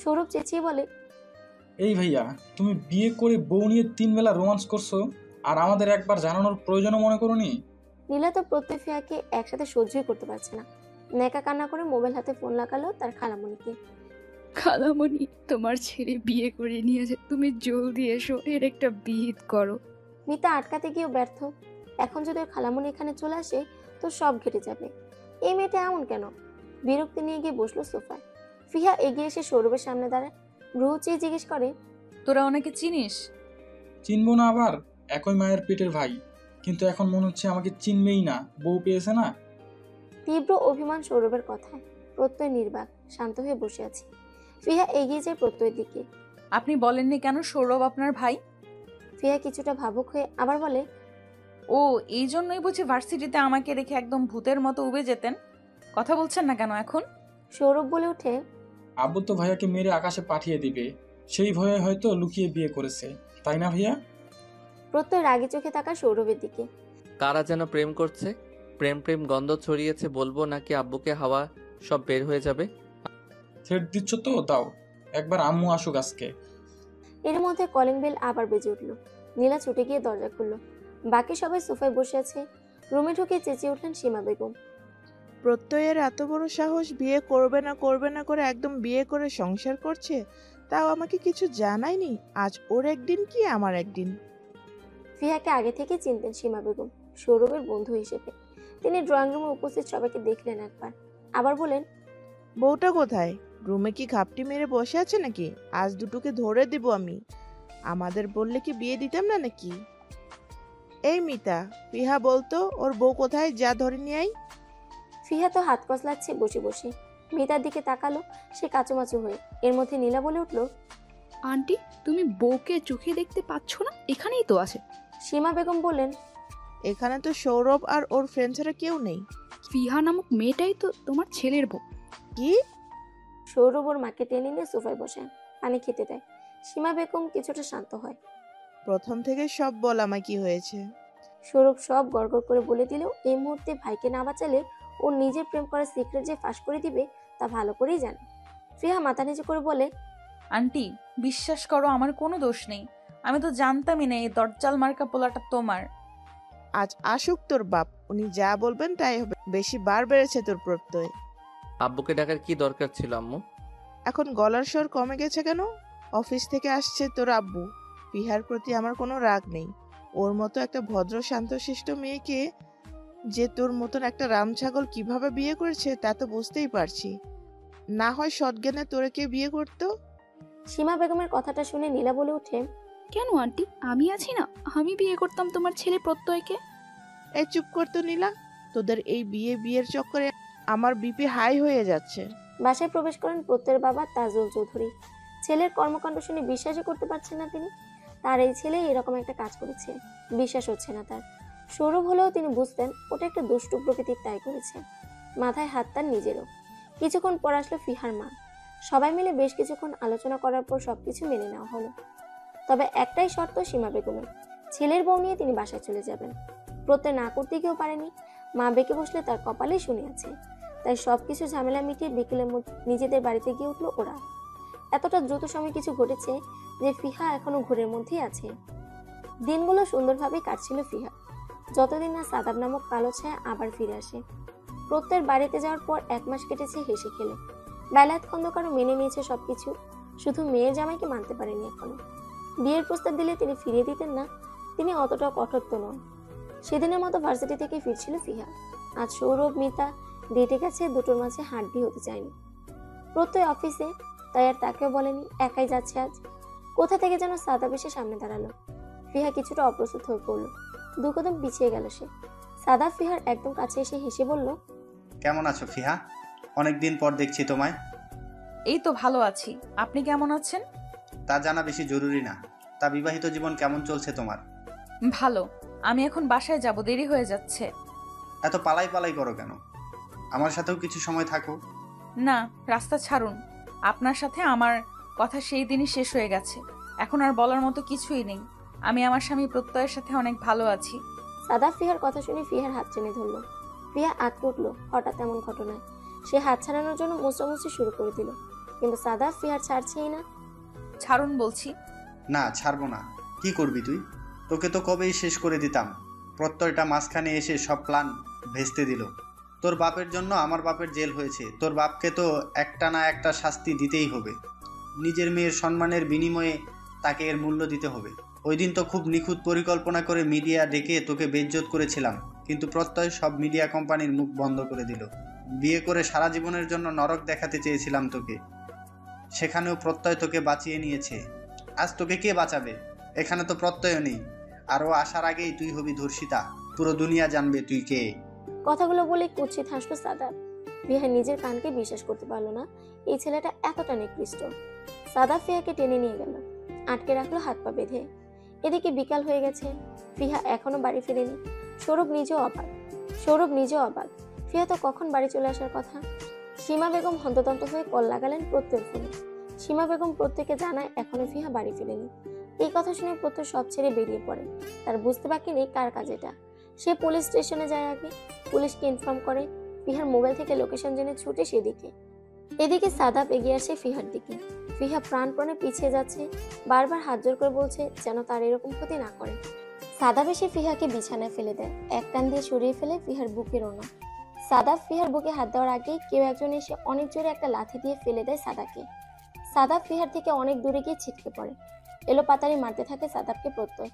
সৌরভ চেঁচিয়ে বলে, এই ভাইয়া, তুমি বিয়ে করে বউ নিয়ে 3 বেলা রোমান্স করছো, আর আমাদের একবার জানানোর প্রয়োজনও মনে করোনি? নীলা তো প্রত্যয় ফিয়াকে একসাথে সহ্যই করতে পারছে না। নেকা কান্না করে মোবাইল হাতে ফোন লাগালো তার খালামণিকে। খালামণি, তোমার ছেলে বিয়ে করে নিয়েছে, তুমি জলদি এসো, এর একটা বিহিত করো। মিতা আটকাতে গিয়েও ব্যর্থ। এখন যদি ওর খালামণি এখানে চলে আসে তো সব ঘেটে যাবে। এই মেয়েটা এমন কেন? বিরক্তি নিয়ে গিয়ে বসলো সোফায়। ফিহা এগিয়ে এসে সৌরভের সামনে দাঁড়ায়, ভ্রু চেয়ে জিজ্ঞেস করে, তোরা ওনাকে চিনিস? চিনবো না আবার? একই মায়ের পেটের ভাই, কিন্তু এখন মনে হচ্ছে আমাকে চিনবেই না, বউ পেয়েছে না। তীব্র অভিমান সৌরভের কথায়। প্রত্যয় নির্বাক, শান্ত হয়ে বসে আছে। ফিহা এগিয়ে যায় প্রত্যয়ের দিকে। আপনি বলেননি কেন সৌরভ আপনার ভাই? ফিহা কিছুটা ভাবুক হয়ে আবার বলে, ও এই জন্যই বুঝি ভার্সিটিতে আমাকে রেখে একদম ভূতের মতো উবে যেতেন? কথা বলছেন না কেন এখন? সৌরভ বলে ওঠে, আব্বু তো ভাইয়াকে মেরে আকাশে পাঠিয়ে দিবে, সেই ভয়ে হয়তো লুকিয়ে বিয়ে করেছে, তাই না ভাইয়া? প্রত্যয় রাগি চোখে তাকায় সৌরভের দিকে। কারা যেন প্রেম করছে, প্রেম প্রেম গন্ধ ছড়িয়েছে, বলবো নাকি আব্বুকে হাওয়া সব বের হয়ে যাবে? থ্রেট দিচ্ছ তো দাও, একবার আম্মু আসুক আজকে। এর মধ্যে কলিং বেল আবার বেজে উঠল। নীলা ছুটে গিয়ে দরজা খুলল। বাকি সবাই সোফায় বসে আছে। রুমে ঢুকে চেঁচিয়ে উঠলেন সীমা বেগম। প্রত্যয়ের এত বড় সাহস, বিয়ে করবে না করে একদম বিয়ে করে সংসার করছে, তাও আমাকে কিছু জানায়নি। আজ ওর একদিন কি আমার একদিন। ফিহাকে আগে থেকে চিনতেন সীমা বেগম, সৌরভের বন্ধু হিসেবে। তিনি ড্রয়িং রুমে উপস্থিত সবাইকে দেখলেন একবার, আবার বলেন, বউটা কোথায়? রুমে কি ঘাপটি মেরে বসে আছে নাকি? আজ দুটোকে ধরে দেব আমি। আমাদের বললে কি বিয়ে দিতাম না নাকি? এই মিতা, পিহা বলতো ওর বউ কোথায়, যা ধরে নিয়ে আই। ফিহা তো হাত কসলাচ্ছে বসে বসে। মিতার দিকে তাকালো সে কাচুমাচু হয়ে। এর মধ্যে নীলা বলে উঠল, আন্টি, তুমি বউকে চোখে দেখতে পাচ্ছ না? এখানেই তো আছে। সীমা বেগম বললেন, এখানে তো সৌরভ আর ওর ফ্রেন্ড ছাড়া কেউ নেই। ফিহা নামক মেয়েটাই তো তোমার ছেলের বউ। কি? সৌরভ ওর মাকে টেনে নিয়ে সোফায় বসে পানি খেতে দেয়। সীমা বেগম কিছুটা শান্ত হয়। প্রথম থেকে সব বল আমায় কি হয়েছে। সৌরভ সব গড়গড় করে বলে দিলেও এই মুহূর্তে ভাইকে না বাঁচালে ও নিজের প্রেম করার সিক্রেট যে ফাঁস করে দিবে তা ভালো করেই জানে। ফিহা মাথা নিচু করে বলে, আন্টি বিশ্বাস করো, আমার কোনো দোষ নেই। আমি তো জানতামই না এই দরজাল মার্কা পোলাটা তোমার। আজ আসুক তোর বাপ, উনি যা বলবেন তাই হবে। বেশি বার বেড়েছে তোর প্রত্যয়। আব্বুকে ডাকার কি দরকার ছিল আম্মু? এখন গলার স্বর কমে গেছে কেন? অফিস থেকে আসছে তোর আব্বু। পিহার প্রতি আমার কোনো রাগ নেই। ওর মতো একটা ভদ্র শান্তশিষ্ট মেয়েকে যে তোর মতন একটা রামছাগল কিভাবে বিয়ে করেছে তা তো বুঝতেই পারছি। না হয় সৎজ্ঞানে তোরে কে বিয়ে করতো। সীমা বেগমের কথাটা শুনে নীলা বলে ওঠে, কেন আন্টি, আমি আছি না, আমি বিয়ে করতাম তোমার ছেলে প্রত্যয়কে। এই চুপ করতো নীলা, তোদের এই বিয়ের চক্করে আমার বিপি হাই হয়ে যাচ্ছে। বাসায় প্রবেশ করেন প্রত্যয়ের বাবা তাজুল চৌধুরী। ছেলের কর্মকাণ্ড শুনে বিশ্বাসই করতে পারছেন না তিনি। তার এই ছেলে এরকম একটা কাজ করেছে, বিশ্বাস হচ্ছে না তার। সৌরভ হলেও তিনি বুঝতেন ওটা একটা দুষ্টু প্রকৃতির তাই করেছে। মাথায় হাত তার নিজেরও। কিছুক্ষণ পর আসলো ফিহার মা। সবাই মিলে বেশ কিছুক্ষণ আলোচনা করার পর সবকিছু মেনে নেওয়া হলো। তবে একটাই শর্ত সীমা বেগমের, ছেলের বউ নিয়ে তিনি বাসায় চলে যাবেন। প্রত্যয় না করতে গিয়েও পারেনি। মা বেঁকে বসলে তার কপালেই শুনে আছে। তাই সবকিছু ঝামেলা মিটিয়ে বিকেলের মধ্যে নিজেদের বাড়িতে গিয়ে উঠলো ওরা। এতটা দ্রুত সময় কিছু ঘটেছে যে ফিহা এখনো ঘোরের মধ্যেই আছে। দিনগুলো সুন্দরভাবে কাটছিল ফিহা, যতদিন না সাদাব নামক কালো ছায়া আবার ফিরে আসে। প্রত্যয়ের বাড়িতে যাওয়ার পর 1 মাস কেটেছে হেসে খেলে। বেলায়েত খন্দকারও মেনে নিয়েছে সবকিছু, শুধু মেয়ের জামাইকে মানতে পারেনি এখনো। বিয়ের প্রস্তাব দিলে তিনি ফিরিয়ে দিতেন না, তিনি অতটা কঠোর তো নন। সেদিনের মতো ভার্সিটি থেকে ফিরছিল ফিহা। আজ সৌরভ মিতা ডেটে গেছে, দুটোর মাঝে হাড্ডি হতে চায়নি। প্রত্যয় অফিসে, তাই আর তাকেও বলেনি, একাই যাচ্ছে আজ। কোথা থেকে যেন সাদাব এসে সামনে দাঁড়ালো। ফিহা কিছুটা অপ্রস্তুত হয়ে পড়লো, 2 কদম পিছিয়ে গেল সে। সাদাব ফিহার একদম কাছে এসে হেসে বলল, কেমন আছো ফিহা? অনেকদিন পর দেখছি তোমায়। এই তো ভালো আছি, আপনি কেমন আছেন? তা জানা বেশি জরুরি না। তা বিবাহিত জীবন কেমন চলছে তোমার? ভালো। আমি এখন বাসায় যাব, দেরি হয়ে যাচ্ছে। এত পালাই পালাই করো কেন? আমার সাথেও কিছু সময় থাকো। না, রাস্তা ছাড়ুন। আপনার সাথে আমার কথা সেই দিনই শেষ হয়ে গেছে, এখন আর বলার মতো কিছুই নেই। আমি আমার স্বামী প্রত্যয়ের সাথে অনেক ভালো আছি। সাদাব ফিহার কথা শুনে ফিহার হাত টেনে ধরলো। ফিহা আঁতকে উঠলো হঠাৎ এমন ঘটনায়। সে হাত ছাড়ানোর জন্য মোছামুছি শুরু করে দিল, কিন্তু সাদাব ফিহার ছাড়ছেই না। ছাড়ুন বলছি। না, ছাড়বো না। কি করবি তুই? তোকে তো কবেই শেষ করে দিতাম। প্রত্যয়টা মাঝখানে এসে সব প্ল্যান ভেস্তে দিল। তোর বাপের জন্য আমার বাপের জেল হয়েছে। তোর বাপকে তো একটা না একটা শাস্তি দিতেই হবে। নিজের মেয়ের সম্মানের বিনিময়ে তাকে এর মূল্য দিতে হবে। ওই দিন তো খুব নিখুঁত পরিকল্পনা করে মিডিয়া ডেকে তোকে বেইজ্জত করেছিলাম, কিন্তু প্রত্যয় সব মিডিয়া কোম্পানির মুখ বন্ধ করে দিল। বিয়ে করে সারা জীবনের জন্য নরক দেখাতে চেয়েছিলাম তোকে, সেখানেও প্রত্যয় তোকে বাঁচিয়ে নিয়েছে। আজ তোকে কে বাঁচাবে? এখানে তো প্রত্যয় নেই, আর ও আসার আগেই তুই হবি ধর্ষিতা। পুরো দুনিয়া জানবে তুই কে। কথাগুলো বলে কুৎসিত হাসলো সাদাব। ফিহা নিজের কানকে বিশ্বাস করতে পারলো না, এই ছেলেটা এতটা নিকৃষ্ট। সাদাব ফিহাকে টেনে নিয়ে গেল, আটকে রাখলো হাত পা বেঁধে। এদিকে বিকাল হয়ে গেছে, ফিহা এখনো বাড়ি ফেরেনি। সৌরভ নিজেও অবাক। ফিহা তো কখন বাড়ি চলে আসার কথা। সীমা বেগম হন্তদন্ত হয়ে কল লাগালেন প্রত্যয়ের ফোনে। সীমা বেগম প্রত্যেককে জানায় এখনো ফিহা বাড়ি ফেরেনি। এই কথা শুনে প্রত্যয় সব ছেড়ে বেরিয়ে পড়ে। তার বুঝতে বাকি নেই কার কাজ এটা। সে পুলিশ স্টেশনে যায় আগে, পুলিশকে ইনফর্ম করে। ফিহার মোবাইল থেকে লোকেশন জেনে ছুটে সেদিকে। এদিকে সাদাব এগিয়ে আসে ফিহার দিকে। ফিহা প্রাণপণে পিছিয়ে যাচ্ছে, বারবার হাত জোর করে বলছে যেন তার এরকম ক্ষতি না করে। সাদাব এসে ফিহাকে বিছানায় ফেলে দেয়, এক টান দিয়ে সরিয়ে ফেলে ফিহার বুকের ওনা। সাদাব ফিহার বুকে হাত দেওয়ার আগেই কেউ একজন এসে অনেক জোরে একটা লাথি দিয়ে ফেলে দেয় সাদাকে। সাদাব ফিহার থেকে অনেক দূরে গিয়ে ছিটকে পড়ে। এলো পাতারি মারতে থাকে সাদাবকে প্রত্যয়।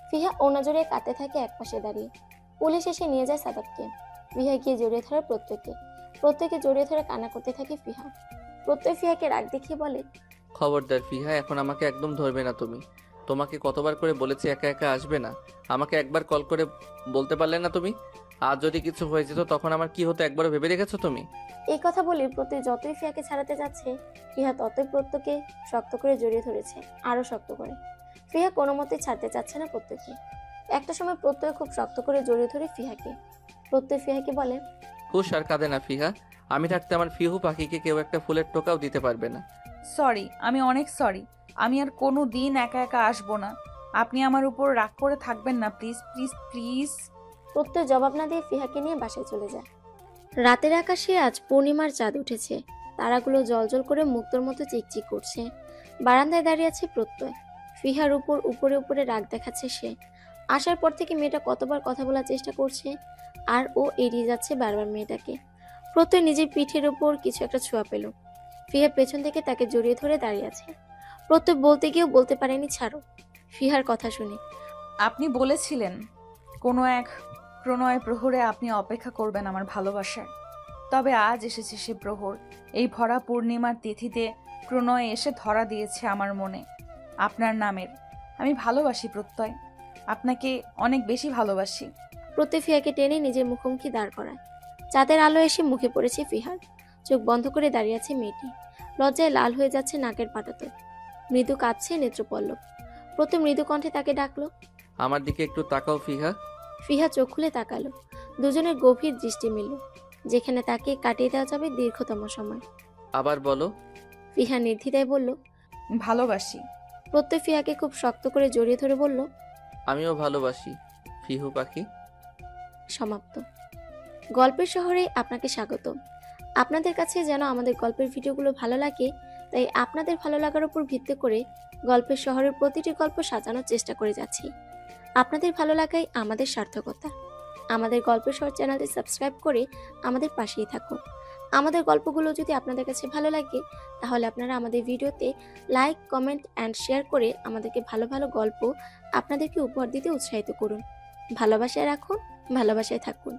ফিহা ওনা জড়িয়ে কাঁদতে থাকে একপাশে দাঁড়িয়ে। পুলিশ এসে নিয়ে যায় সাদাবকে। ফিহা গিয়ে জড়িয়ে ধরে প্রত্যয়কে জড়িয়ে ধরে কান্না করতে থাকে ফিহা। প্রত্যয় ফিহাকে রাগ দেখিয়ে বলে, খবরদার ফিহা, এখন আমাকে একদম ধরবে না তুমি। তোমাকে কতবার করে বলেছি একা একা আসবে না। আমাকে একবার কল করে বলতে পারলে না তুমি? আজ যদি কিছু হয়ে যেত তখন আমার কি হতো একবারও ভেবে দেখেছো তুমি? এই কথা বলে প্রত্যয় যতই ফিহাকে ছাড়াতে যাচ্ছে, ফিহা ততই প্রত্যয়কে শক্ত করে জড়িয়ে ধরেছে, আরো শক্ত করে। ফিহা কোনো মতেই ছাড়তে চাচ্ছে না প্রত্যয়কে। একটা সময় প্রত্যয় খুব শক্ত করে জড়িয়ে ধরে ফিহাকে। প্রত্যয় ফিহাকে বলে, হুশ আর কাঁদে না ফিহা। আমি থাকতে আমার ফিহু পাখিকে কেউ একটা ফুলের টোকাও দিতে পারবে না। সরি, আমি অনেক সরি। আমি আর কোনো দিন একা একা আসবো না। আপনি আমার উপর রাগ করে থাকবেন না, প্লিজ প্লিজ প্লিজ। প্রত্যয় জবাব না দিয়ে ফিহাকে নিয়ে বাসায় চলে যায়। রাতের আকাশে আজ পূর্ণিমার চাঁদ উঠেছে। তারাগুলো জলজল করে মুক্তোর মতো চিকচিক করছে। বারান্দায় দাঁড়িয়ে আছে প্রত্যয়। ফিহার উপরে উপরে রাগ দেখাচ্ছে সে। আসার পর থেকে মেয়েটা কতবার কথা বলার চেষ্টা করছে, আর ও এড়িয়ে যাচ্ছে বারবার মেয়েটাকে। প্রত্যয় নিজের পিঠের ওপর কিছু একটা ছোঁয়া পেল। ফিহা পেছন থেকে তাকে জড়িয়ে ধরে দাঁড়িয়ে আছে। প্রত্যয় বলতে গিয়েও বলতে পারেনি ছাড়ো। ফিহার কথা শুনে, আপনি বলেছিলেন কোনো এক প্রণয় প্রহরে আপনি অপেক্ষা করবেন আমার ভালোবাসার। তবে আজ এসেছে সে প্রহর। এই ভরা পূর্ণিমার তিথিতে প্রণয় এসে ধরা দিয়েছে আমার মনে আপনার নামের। আমি ভালোবাসি প্রত্যয়, আপনাকে অনেক বেশি ভালোবাসি। প্রত্যয় ফিহাকে টেনে নিজের মুখোমুখি দাঁড় করায়। চাঁদের আলো এসে মুখে পড়েছে ফিহার। চোখ বন্ধ করে দাঁড়িয়ে আছে মেয়েটি। লজ্জায় লাল হয়ে যাচ্ছে নাকের পাটাতে। মৃদু কাঁদছে নেত্রপল্লব। প্রত্যয় মৃদু কণ্ঠে তাকে ডাকলো, আমার দিকে একটু তাকাও ফিহা। ফিহা চোখ খুলে তাকালো। দুজনের গভীর দৃষ্টি মিলল, যেখানে তাকে কাটিয়ে দেওয়া যাবে দীর্ঘতম সময়। আবার বলো। ফিহা নির্দ্বিধায় বলল, ভালোবাসি। প্রত্যয় ফিহাকে খুব শক্ত করে জড়িয়ে ধরে বলল, আমিও ভালোবাসি ফিহু পাখি। সমাপ্ত। গল্পের শহরে আপনাকে স্বাগত। আপনাদের কাছে যেন আমাদের গল্পের ভিডিওগুলো ভালো লাগে, তাই আপনাদের ভালো লাগার উপর ভিত্তি করে গল্পের শহরের প্রতিটি গল্প সাজানোর চেষ্টা করে যাচ্ছি। আপনাদের ভালো লাগাই আমাদের সার্থকতা। আমাদের গল্পের শহর চ্যানেলটি সাবস্ক্রাইব করে আমাদের পাশেই থাকুন। আমাদের গল্পগুলো যদি আপনাদের কাছে ভালো লাগে, তাহলে আপনারা আমাদের ভিডিওতে লাইক, কমেন্ট অ্যান্ড শেয়ার করে আমাদেরকে ভালো ভালো গল্প আপনাদেরকে উপহার দিতে উৎসাহিত করুন। ভালোবাসায় রাখুন, ভালোবাসায় থাকুন।